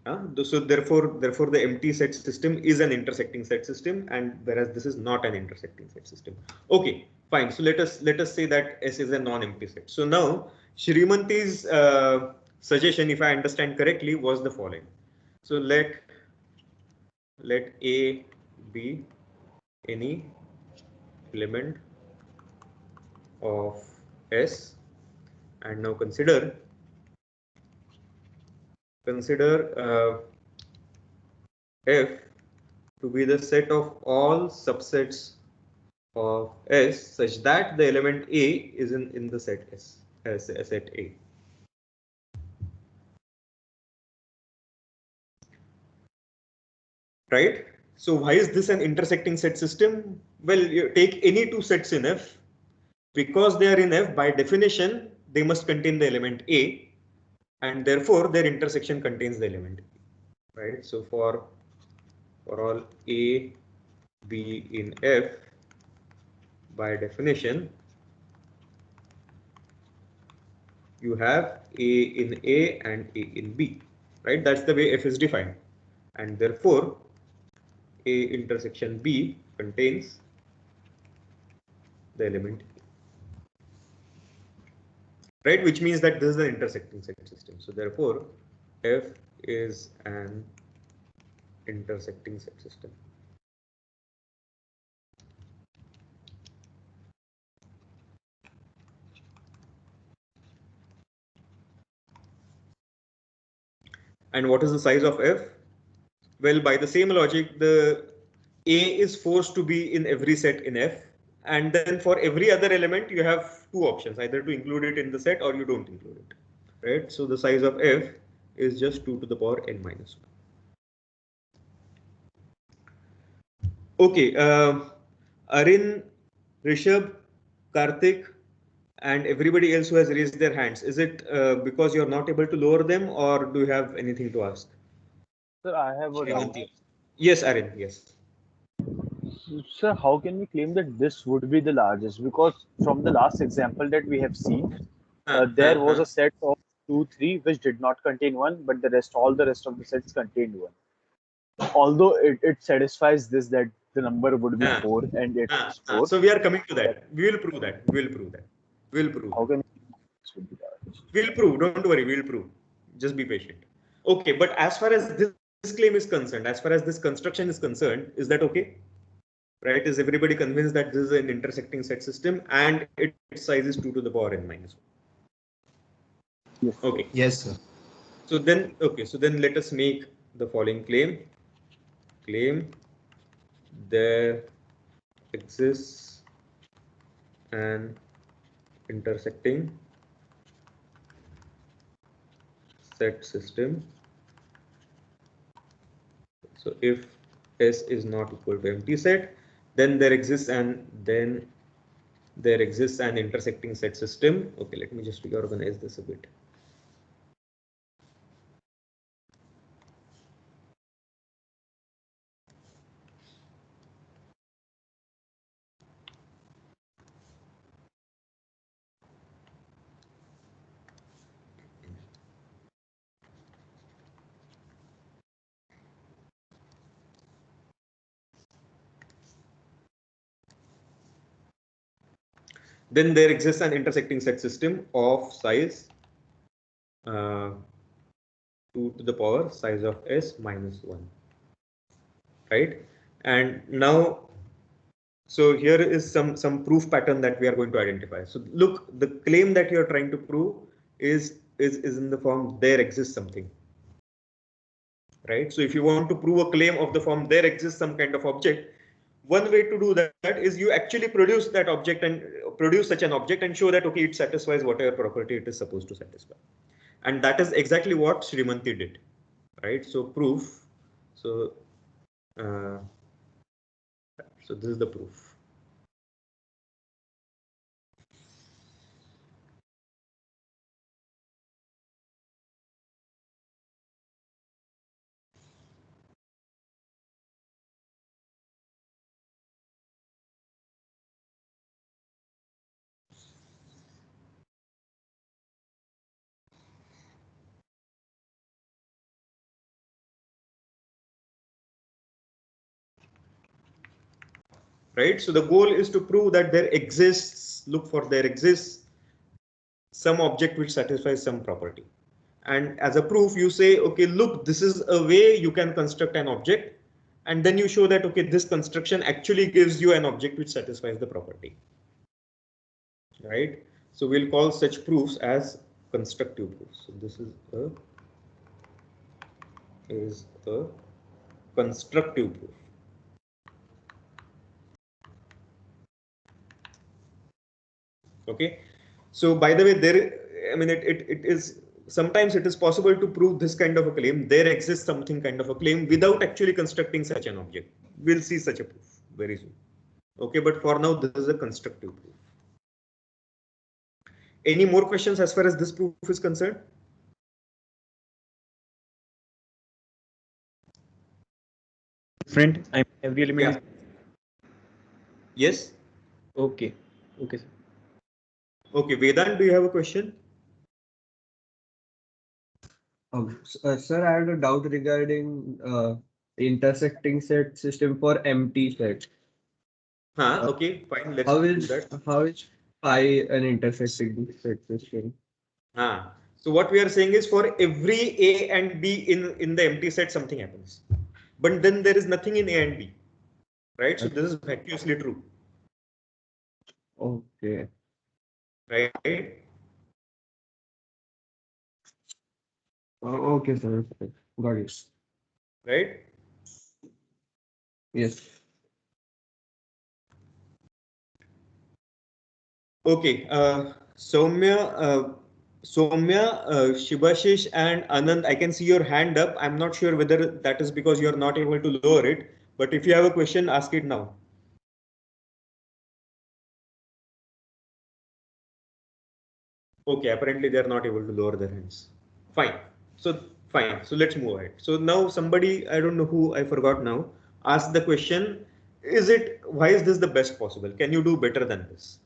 So therefore the empty set system is an intersecting set system, and whereas this is not an intersecting set system. Okay, fine. So let us say that S is a non-empty set. So now Shrimanti's suggestion, if I understand correctly, was the following. So let A be any element of S, and now consider F to be the set of all subsets of S such that the element A is in the set S as set A. Right? So why is this an intersecting set system? Well, you take any two sets in F. Because they are in F, by definition, they must contain the element A, and therefore their intersection contains the element A. Right? So for all A, B in F, by definition, you have A in A and A in B. Right? That's the way F is defined, and therefore A intersection B contains the element A. Right, which means that this is an intersecting set system. So therefore F is an intersecting set system. And what is the size of F? Well, by the same logic, the A is forced to be in every set in F. And then for every other element, you have two options, either to include it in the set or you don't include it. Right? So the size of F is just 2 to the power n minus 1. Okay. Arin, Rishabh, Karthik, and everybody else who has raised their hands, is it because you're not able to lower them, or do you have anything to ask? Sir, I have a doubt. Yes, Arin, yes. Sir, how can we claim that this would be the largest? Because from the last example that we have seen, there was a set of 2, 3 which did not contain 1, but all the rest of the sets contained 1. Although it satisfies this that the number would be 4 and it is 4. So we are coming to that. We will prove that. How can this would be large? We'll prove. Don't worry. We'll prove. Just be patient. Okay, but as far as this claim is concerned, as far as this construction is concerned, is that okay? Right? Is everybody convinced that this is an intersecting set system and its size is 2 to the power n minus 1? Yes. Okay. Yes, sir. So then, okay. So then let us make the following claim. There exists an intersecting set system. So if S is not equal to empty set, then there exists an intersecting set system. Okay, let me just reorganize this a bit. Then there exists an intersecting set system of size 2 to the power size of S minus 1. Right? And now, so here is some proof pattern that we are going to identify. So look, the claim that you're trying to prove is in the form there exists something. Right? So if you want to prove a claim of the form there exists some kind of object, one way to do that is you actually produce that object and produce such an object and show that, okay, it satisfies whatever property it is supposed to satisfy. And that is exactly what Srimanti did, right? So proof. So this is the proof. Right, so the goal is to prove that there exists, there exists some object which satisfies some property. And as a proof, you say, okay, look, this is a way you can construct an object. And then you show that, okay, this construction actually gives you an object which satisfies the property. Right, so we'll call such proofs as constructive proofs. So this is a constructive proof. Okay, so by the way, it is sometimes it is possible to prove this kind of a claim. There exists something kind of a claim without actually constructing such an object. We'll see such a proof very soon. Okay, but for now, this is a constructive proof. Any more questions as far as this proof is concerned? Friend, every element. Yes. Okay, sir. Okay, Vedant, do you have a question? Sir, I had a doubt regarding the intersecting set system for empty set. Okay, fine. Let's do that. How is phi an intersecting set system? So what we are saying is for every A and B in the empty set, something happens. But then there is nothing in A and B, right? So this is vacuously true. Okay. Right? Okay, sir. Got it. Right? Yes. Okay. Soumya, Shibashish and Anand, I can see your hand up. I'm not sure whether that is because you're not able to lower it, but if you have a question, ask it now. Okay, apparently they're not able to lower their hands. Fine. So fine. So let's move ahead. So now somebody, I don't know who, I forgot now, asked the question, why is this the best possible? Can you do better than this?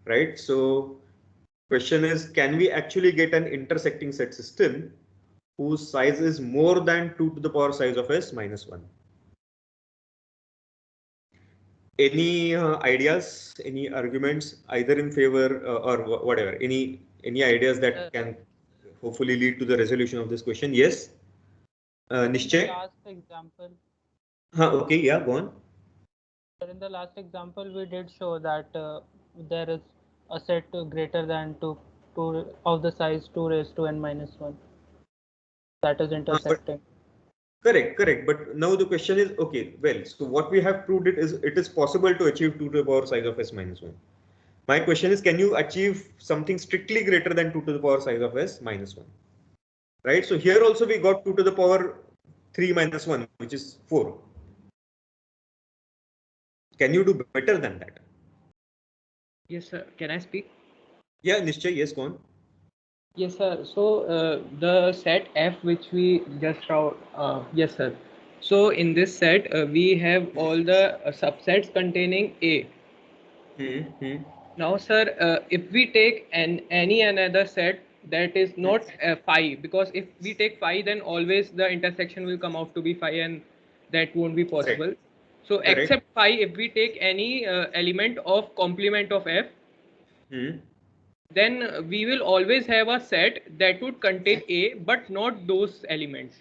Right? So question is, can we actually get an intersecting set system whose size is more than 2 to the power size of s minus 1? Any ideas, any arguments, either in favor or whatever, any ideas that can hopefully lead to the resolution of this question? Yes, Nishchay? Last example. Okay, yeah, go on. In the last example, we did show that there is a set greater than 2 of the size 2 raised to n minus 1. That is intersecting. Correct. But now the question is, okay, well, so what we have proved it is possible to achieve 2 to the power size of s minus 1. My question is, can you achieve something strictly greater than 2 to the power size of s minus 1? Right? So here also we got 2 to the power 3 minus 1, which is 4. Can you do better than that? Yes, sir. Can I speak? Yeah, Nishchay, yes, go on. Yes, sir. So the set F which we just saw, yes, sir. So in this set, we have all the subsets containing A. Now, sir, if we take any another set that is not phi, because if we take phi, then always the intersection will come out to be phi, and that won't be possible. Correct. So except phi, if we take any element of complement of F, then we will always have a set that would contain A, but not those elements.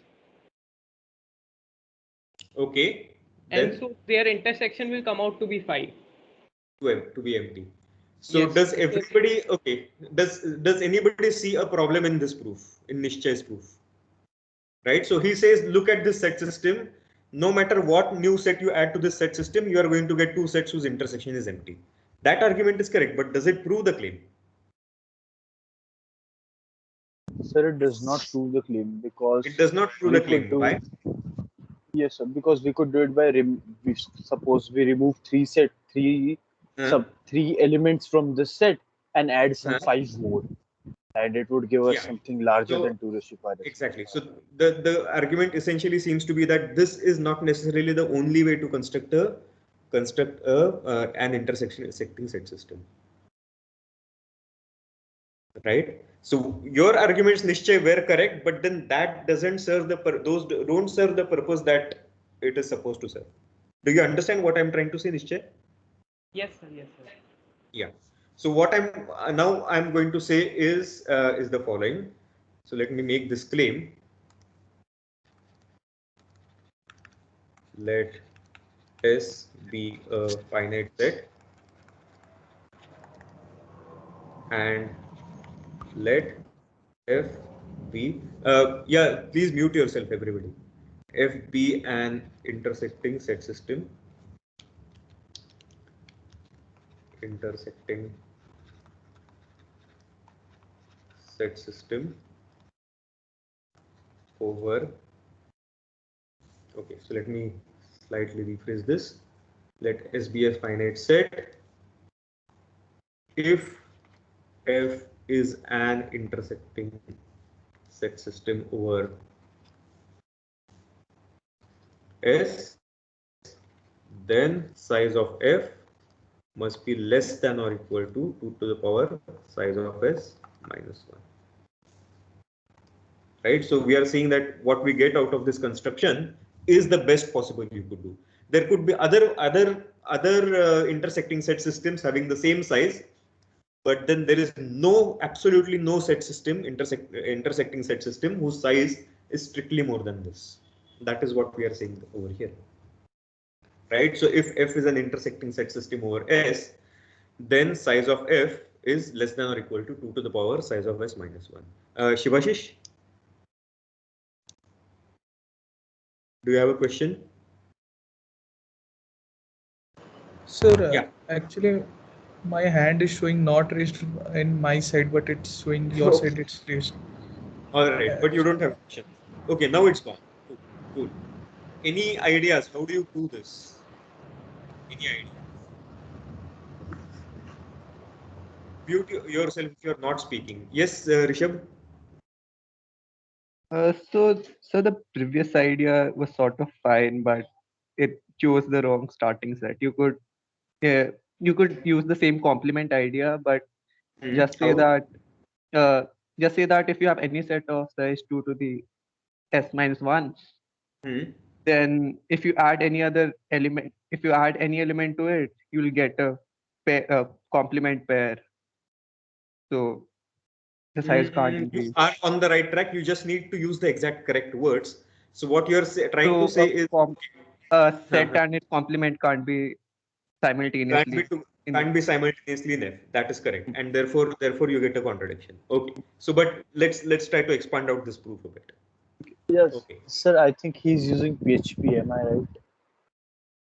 Okay. And so their intersection will come out to be phi. To be empty. So yes. Does everybody, okay, does anybody see a problem in this proof, in Nishchay's proof? Right? So he says, look at this set system. No matter what new set you add to this set system, you are going to get two sets whose intersection is empty. That argument is correct, but does it prove the claim? Sir, it does not prove the claim because it does not prove the claim. Why? Yes, sir. Because we could do it by suppose we remove three elements from this set and add some 5 more, and it would give us something larger than 2 raised to power. Exactly. So the argument essentially seems to be that this is not necessarily the only way to construct an intersecting set system. Right. So your arguments, Nishchay, were correct, but then that doesn't serve those don't serve the purpose that it is supposed to serve. Do you understand what I'm trying to say, Nishchay? Yes, sir. Yes, sir. Yeah. So what I'm going to say is the following. So let me make this claim. Let S be a finite set and let F be please mute yourself, everybody. F be an intersecting set system. Intersecting set system over. Okay, so let me slightly rephrase this. Let S be a finite set if F is an intersecting set system over S, then size of F must be less than or equal to 2 to the power size of S minus 1. Right? So we are seeing that what we get out of this construction is the best possible you could do. There could be other intersecting set systems having the same size, but then there is absolutely no set system, intersecting set system whose size is strictly more than this. That is what we are saying over here. Right? So if F is an intersecting set system over S, then size of F is less than or equal to 2 to the power size of S minus 1. Shivashish, do you have a question? Sir, actually, my hand is showing not raised in my side, but it's showing your side it's raised. All right, but you don't have questions. Okay, now it's gone. Cool. Any ideas? How do you do this? Any idea? Mute yourself if you're not speaking. Yes, Rishabh? So the previous idea was sort of fine, but it chose the wrong starting set. You could use the same complement idea, but just say that if you have any set of size 2 to the S minus 1, then if you add any other element, if you add any element to it, you will get a complement pair. So the size can't increase. You are on the right track. You just need to use the exact correct words. So what you're trying to say is a set and its complement can't be simultaneously. Can't be simultaneously in F. That is correct, and therefore you get a contradiction. Okay. So, but let's try to expand out this proof a bit. Yes, sir. I think he's using PHP. Am I right?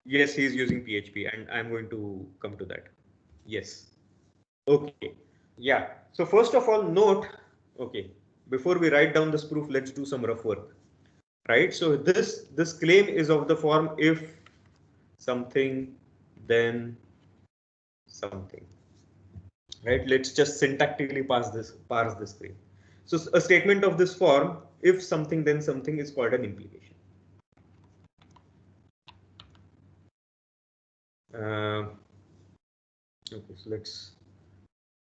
Yes, he's using PHP, and I'm going to come to that. Yes. Okay. Yeah. So first of all, note. Okay. Before we write down this proof, let's do some rough work. Right. So this claim is of the form if something, then something. Right. Let's just syntactically parse this claim. So a statement of this form, if something, then something, is called an implication. Okay. So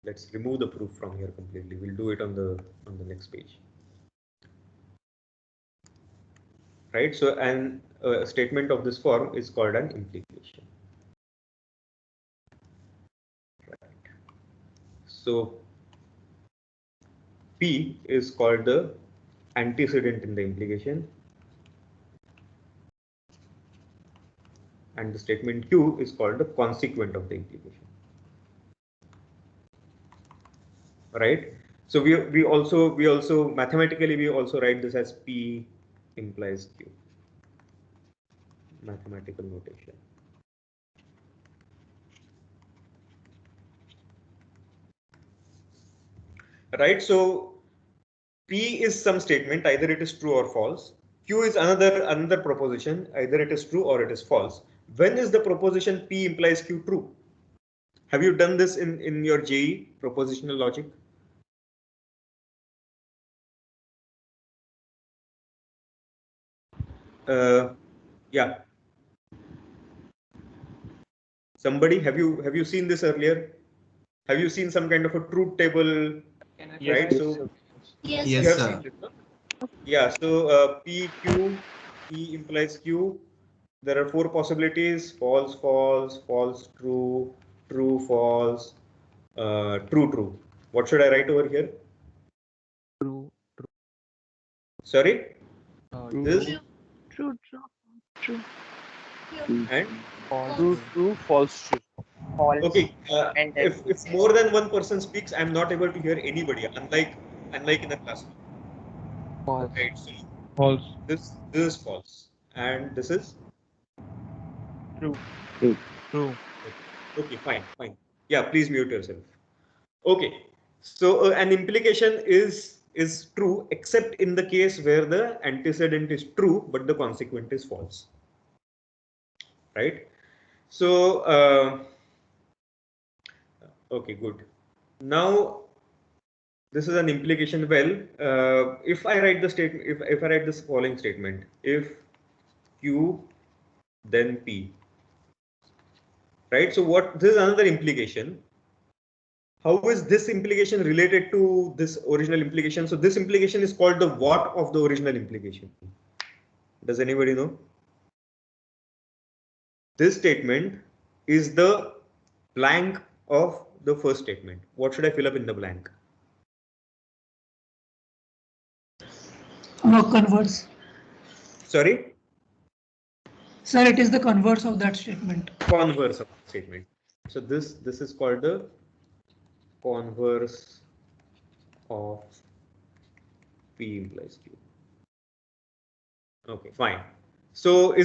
let's remove the proof from here completely. We'll do it on the next page. Right. So a statement of this form is called an implication. Right. So P is called the antecedent in the implication, and the statement Q is called the consequent of the implication. Right. So we also mathematically we also write this as P implies Q. Mathematical notation. Right. So P is some statement, either it is true or false. Q is another proposition, either it is true or it is false. When is the proposition P implies Q true? Have you done this in your JEE propositional logic? Yeah. Somebody, have you seen this earlier? Have you seen some kind of a truth table? Right. So yes, sir. Yeah. So P implies Q. There are 4 possibilities: false, false, false, true, true, false, true, true. What should I write over here? True. Sorry? True. True. And true, false, true. False. Okay. If more than one person speaks, I'm not able to hear anybody. Unlike in a classroom. False. Right. So False. This is false, and this is True. True. okay. Fine. Yeah. Please mute yourself. Okay. So an implication is true except in the case where the antecedent is true but the consequent is false. Right. So okay, good. Now this is an implication. Well, if I write the statement, if I write this following statement, if Q then P, right? So this is another implication. How is this implication related to this original implication? So this implication is called the what of the original implication. Does anybody know? This statement is the blank of the first statement. What should I fill up in the blank? Converse. Sorry? Sir, it is the converse of that statement. Converse of the statement. So this is called the converse of P implies Q. Okay, fine. So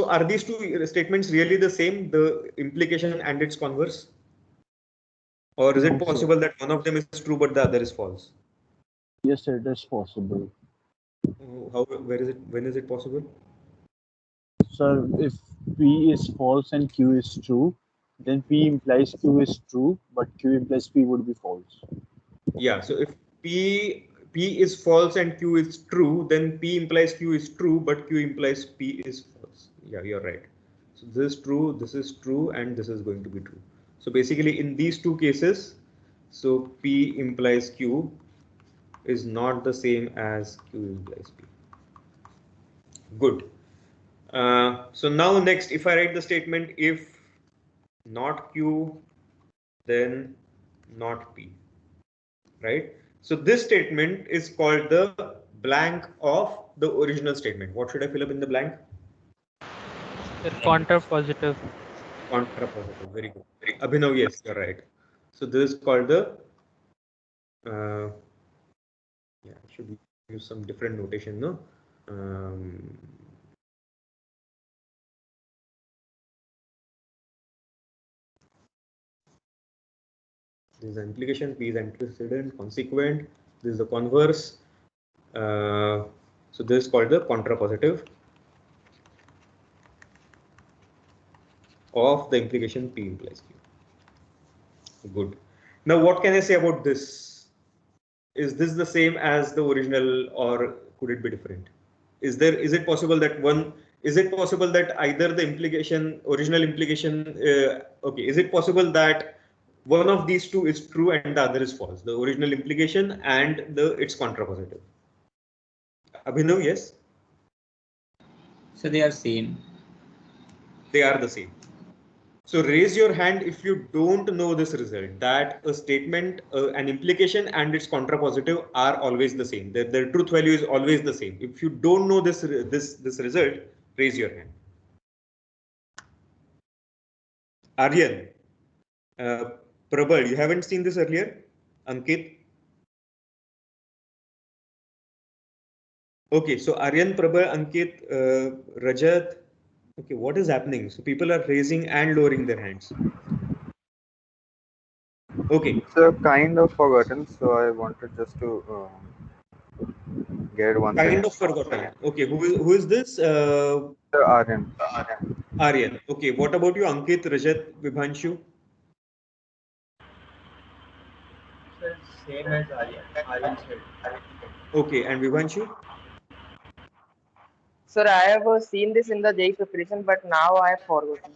are these two statements really the same, the implication and its converse? Or is it possible that one of them is true but the other is false? Yes, it is possible. When is it possible? Sir, if P is false and Q is true, then P implies Q is true, but Q implies P would be false. Yeah, so if P is false and Q is true, then P implies Q is true, but Q implies P is false. Yeah, you're right. So this is true, and this is going to be true. So basically in these two cases, so P implies Q is not the same as Q implies P. Good. So now next, if I write the statement, if not Q, then not P, right? So this statement is called the blank of the original statement. What should I fill up in the blank? The contrapositive. Contrapositive, very good. Abhinav, yes, you're right. So this is called the, yeah, I should use some different notation, no? This is the implication, P is antecedent, consequent. This is the converse. So this is called the contrapositive of the implication P implies Q. Good. Now, what can I say about this? Is this the same as the original, or could it be different? Is it possible that either the original implication, okay, is it possible that one of these two is true and the other is false, the original implication and its contrapositive? Abhinav, yes? So they are same. They are the same. So raise your hand if you don't know this result, that a statement, an implication and its contrapositive are always the same. Their truth value is always the same. If you don't know this result, raise your hand. Aryan, Prabal, you haven't seen this earlier? Ankit? Okay, so Aryan, Prabal, Ankit, Rajat. Okay, what is happening? So people are raising and lowering their hands. Okay. So kind of forgotten, so I wanted just to get one. Kind of forgotten. Okay, who is this? Aryan. Aryan. Okay, what about you, Ankit, Rajat, Vibhanshu? Same as Aryan said. Okay, and Vibhanshu? Sir, I have seen this in the JEE preparation, but now I have forgotten.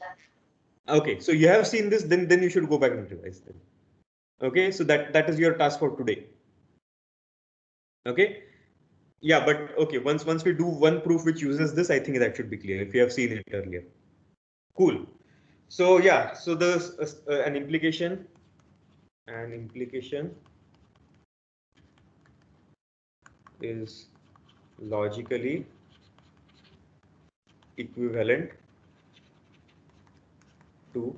Okay, so you have seen this, then you should go back and revise then. Okay, so that is your task for today. Okay. Yeah, but okay, once we do one proof which uses this, I think that should be clear if you have seen it earlier. Cool. So yeah, so there's an implication is logically equivalent to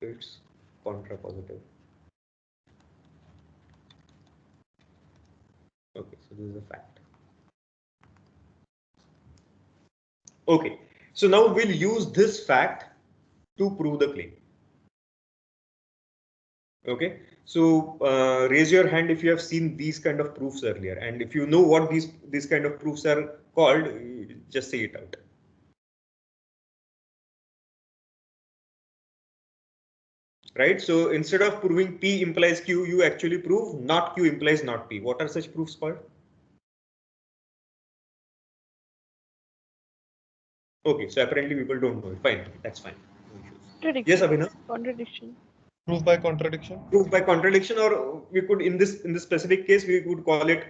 its contrapositive. Okay, so this is a fact. Okay, so now we'll use this fact to prove the claim. Okay, so raise your hand if you have seen these kind of proofs earlier, and if you know what these kind of proofs are called, just say it out. Right, so instead of proving P implies Q, you actually prove not Q implies not P. What are such proofs called? Okay, so apparently people don't know it. Fine, that's fine. Yes, Abhinav? Contradiction. Proof by contradiction. Proof by contradiction, or we could in this specific case we would call it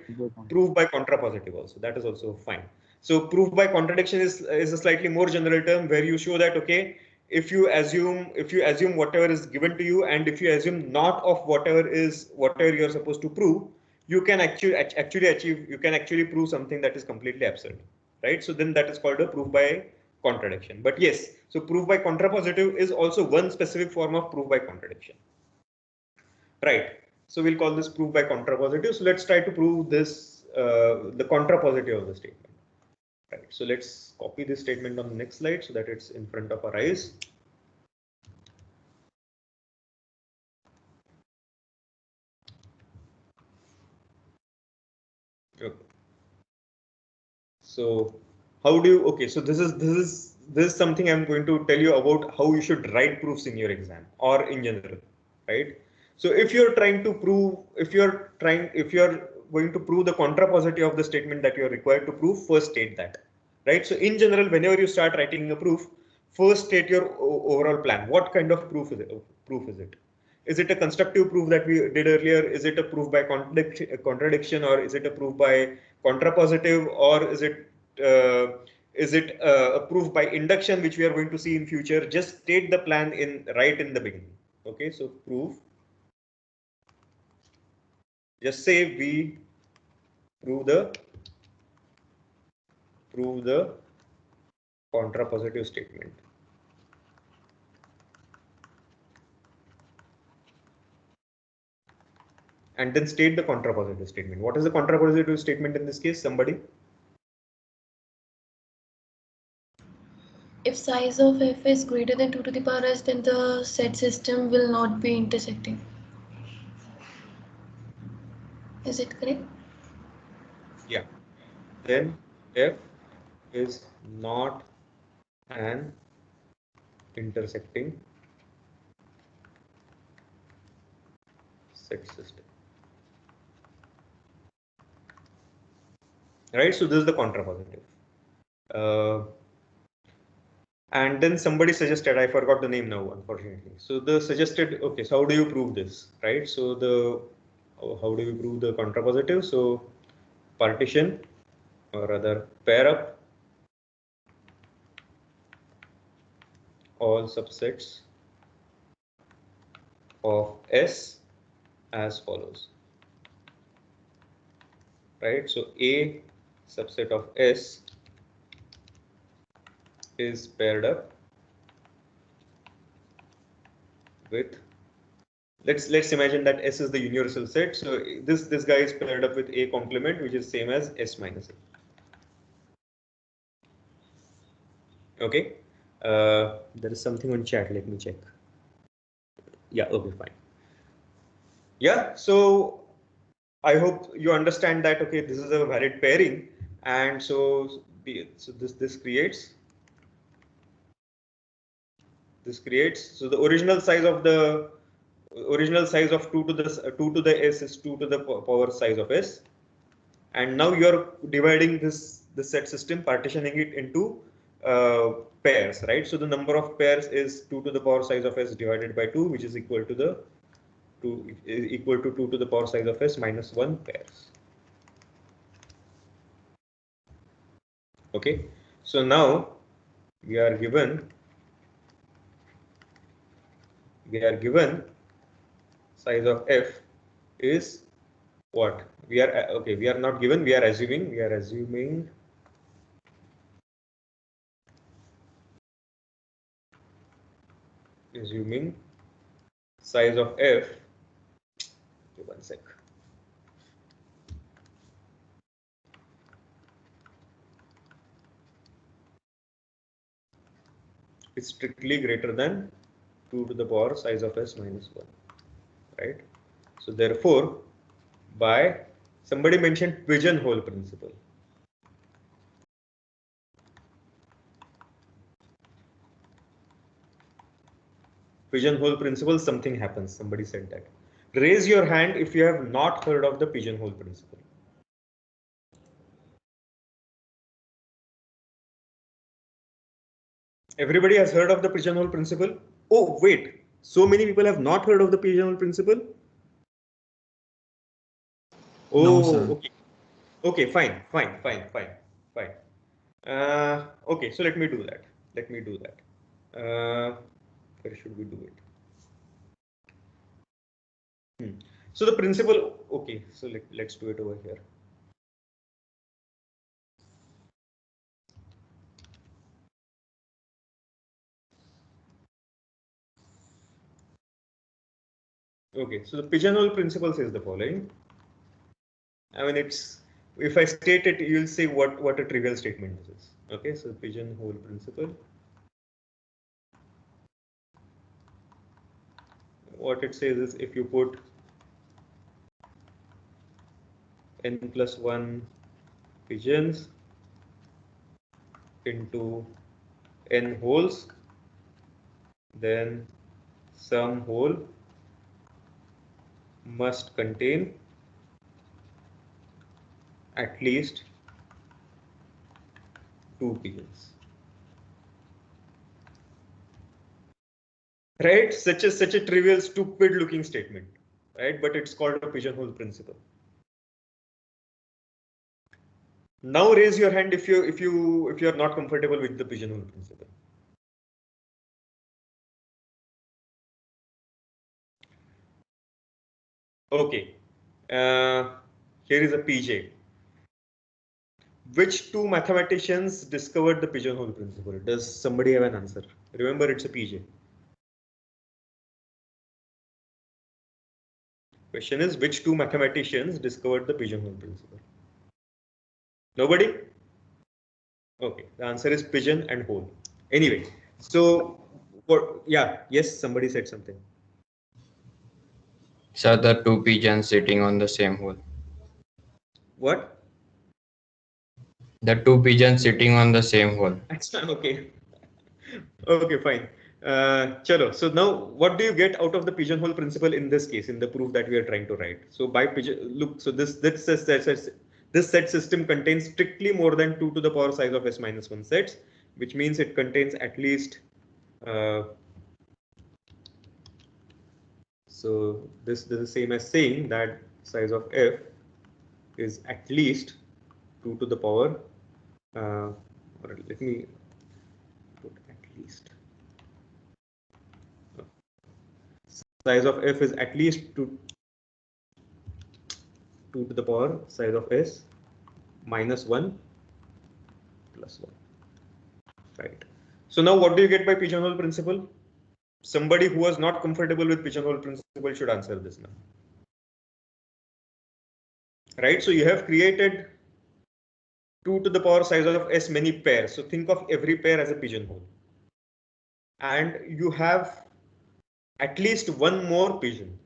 proof by contrapositive also. That is also fine. So proof by contradiction is a slightly more general term where you show that okay, if you assume whatever is given to you, and if you assume not of whatever you're supposed to prove, you can actually prove something that is completely absurd, right? So then that is called a proof by contradiction. But yes, so proof by contrapositive is also one specific form of proof by contradiction, right? So we'll call this proof by contrapositive. So let's try to prove this, the contrapositive of the statement. Right. So let's copy this statement on the next slide so that it's in front of our eyes. Okay. So how do you, okay, so this is something I'm going to tell you about how you should write proofs in your exam or in general, right? So if you're trying to prove, if you're going to prove the contrapositive of the statement that you're required to prove, first state that, right? So in general, whenever you start writing a proof, first state your overall plan. What kind of proof is it? Is it a constructive proof that we did earlier? Is it a proof by contradiction, or is it a proof by contrapositive, or is it a proof by induction, which we are going to see in future? Just state the plan right in the beginning. Okay, so proof. Just say we prove the contrapositive statement. And then state the contrapositive statement. What is the contrapositive statement in this case? Somebody? If size of f is greater than 2 to the power s, then the set system will not be intersecting. Is it correct? Yeah. Then f is not an intersecting set system. Right, so this is the contrapositive. And then somebody suggested, I forgot the name now, unfortunately. So the suggested, okay, so how do you prove this, right? So how do you prove the contrapositive? So partition, or rather pair up all subsets of S as follows, right? So A subset of S is paired up with, let's imagine that S is the universal set. So this guy is paired up with A complement, which is same as S minus A. Okay. There is something on chat. Let me check. Yeah. Okay. Fine. Yeah. So I hope you understand that. Okay, this is a valid pairing, and so this creates. So the original size of 2 to the S is 2 to the power size of S, and now you are dividing this set system, partitioning it into pairs, right? So the number of pairs is 2 to the power size of S divided by 2, which is equal to 2 to the power size of S minus 1 pairs. Okay, so now we are given size of f is what? We are not given, we are assuming size of f. Okay, one sec. Is strictly greater than 2 to the power size of S minus 1, right? So therefore, by somebody mentioned pigeonhole principle. Pigeonhole principle, something happens. Somebody said that. Raise your hand if you have not heard of the pigeonhole principle. Everybody has heard of the pigeonhole principle? Oh, wait. So many people have not heard of the pigeonhole principle? Oh, no, okay, fine. Okay, so let me do that. Where should we do it? So the principle, okay, so let's do it over here. Okay, so the pigeonhole principle says the following. I mean, it's, if I state it, you'll say what a trivial statement this is. Okay, so the pigeonhole principle. What it says is, if you put n+1 pigeons into n holes, then some hole must contain at least 2 pigeons. Right? Such a trivial, stupid looking statement, right? But it's called a pigeonhole principle. Now raise your hand if you are not comfortable with the pigeonhole principle. Okay. Here is a PJ. Which two mathematicians discovered the pigeonhole principle? Does somebody have an answer? Remember, it's a PJ. Question is, which two mathematicians discovered the pigeonhole principle? Nobody? Okay, the answer is pigeon and hole. Anyway, so what? Yeah, yes, somebody said something. So the two pigeons sitting on the same hole. What? The two pigeons sitting on the same hole. Okay. Okay, fine. Chalo. So now, what do you get out of the pigeonhole principle in this case, in the proof that we are trying to write? So by pigeon, look. So this set system contains strictly more than 2 to the power size of s-1 sets, which means it contains at least. So this is the same as saying that size of f is at least 2 to the power. Or let me put at least. Size of f is at least 2 to the power size of s minus 1 plus 1. Right. So now what do you get by pigeonhole principle? Somebody who was not comfortable with pigeonhole principle should answer this now. Right. So you have created 2 to the power size of s many pairs. So think of every pair as a pigeonhole. And you have at least one more pigeon.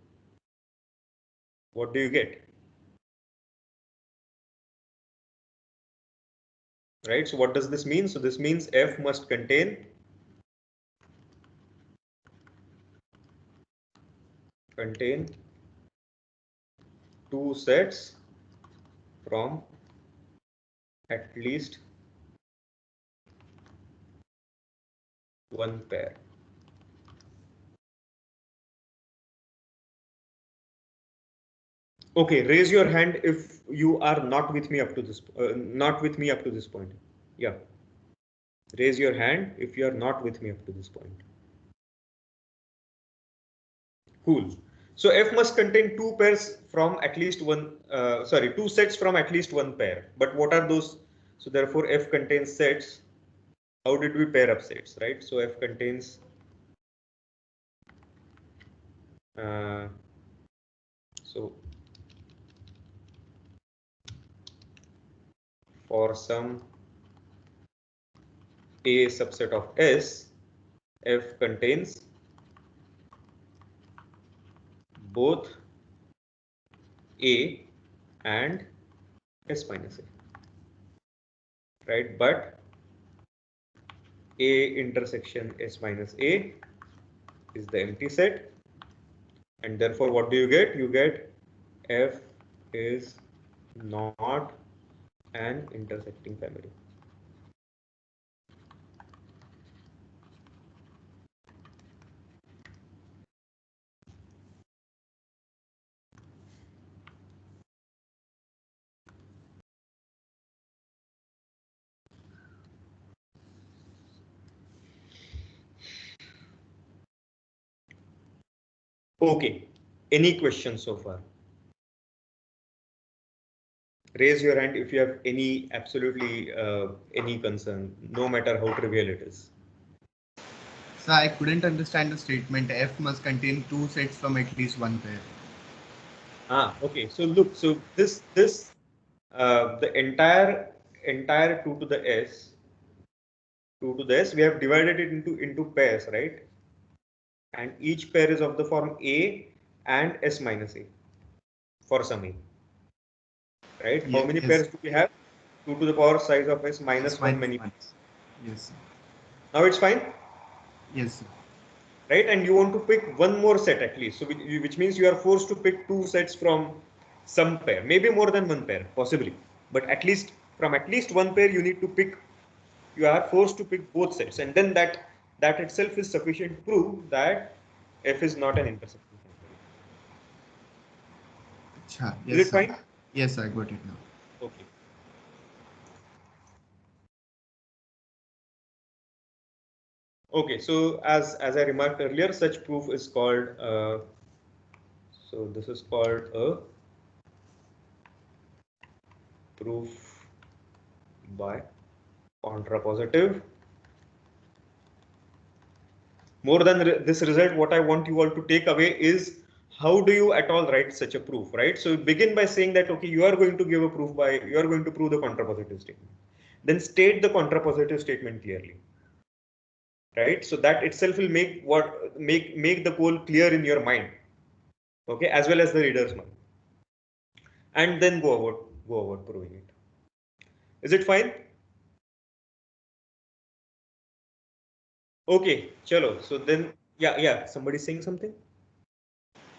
What do you get? Right. So what does this mean? So this means f must contain two sets from at least one pair. Okay, raise your hand if you are not with me up to this point. Yeah. Raise your hand if you are not with me up to this point. Cool. So f must contain two pairs from at least one, two sets from at least one pair. But what are those? So therefore f contains sets. How did we pair up sets, right? So f contains for some A subset of S, f contains both A and S minus A, right? But A intersection S minus A is the empty set, and therefore what do you get? You get F is not an intersecting family. Okay. Any questions so far? Raise your hand if you have any absolutely any concern, no matter how trivial it is. So I couldn't understand the statement F must contain two sets from at least one pair. Okay. So look, so this the entire 2 to the s, we have divided it into pairs, right? And each pair is of the form A and s minus A for some A. Right? How many pairs do we have? 2 to the power size of s minus 1 many pairs. Yes. Now it's fine? Yes. Right? And you want to pick one more set at least. So which means you are forced to pick two sets from some pair, maybe more than one pair, possibly. But at least from at least one pair, you need to pick, you are forced to pick both sets. And then that itself is sufficient to prove that F is not an intersection. Yes, is it fine? Yes, I got it now. Okay. Okay, so as I remarked earlier, such proof is called, so this is called a proof by contrapositive. More than this result, what I want you all to take away is how do you at all write such a proof, right? So begin by saying that, okay, you are going to give a proof by, you are going to prove the contrapositive statement. Then state the contrapositive statement clearly. Right, so that itself will make the goal clear in your mind, okay, as well as the reader's mind, and then go about proving it. Is it fine? Okay, chalo. So then, yeah. Somebody saying something?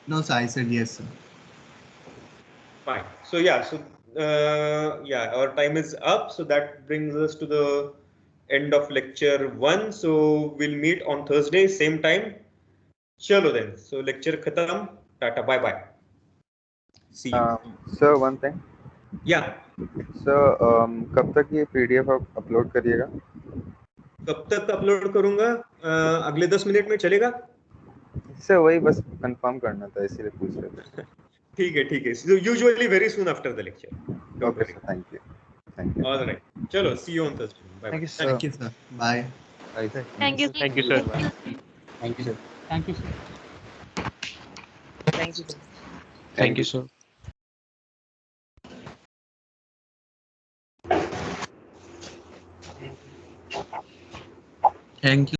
No, sir. I said yes, sir. Fine. So yeah. So our time is up. So that brings us to the end of lecture 1. So we'll meet on Thursday, same time. Chalo then. So lecture khatam. Tata. Bye bye. See you. Sir, one thing. Yeah. So कब तक ये PDF आप upload करिएगा? कब तक upload करूंगा? अगले 10 minute में चलेगा? सर वही बस कंफर्म करना था, इसीलिए पूछ रहे थे. ठीक है. So usually very soon after the lecture. Okay, sir. Thank you. All right. Chalo, see you on Thursday. Bye. Thank you, sir. Thank you, sir. Bye. Thank you. Thank you, sir. Thank you, sir. Thank you, sir. Thank you. Thank you, sir. Thank you.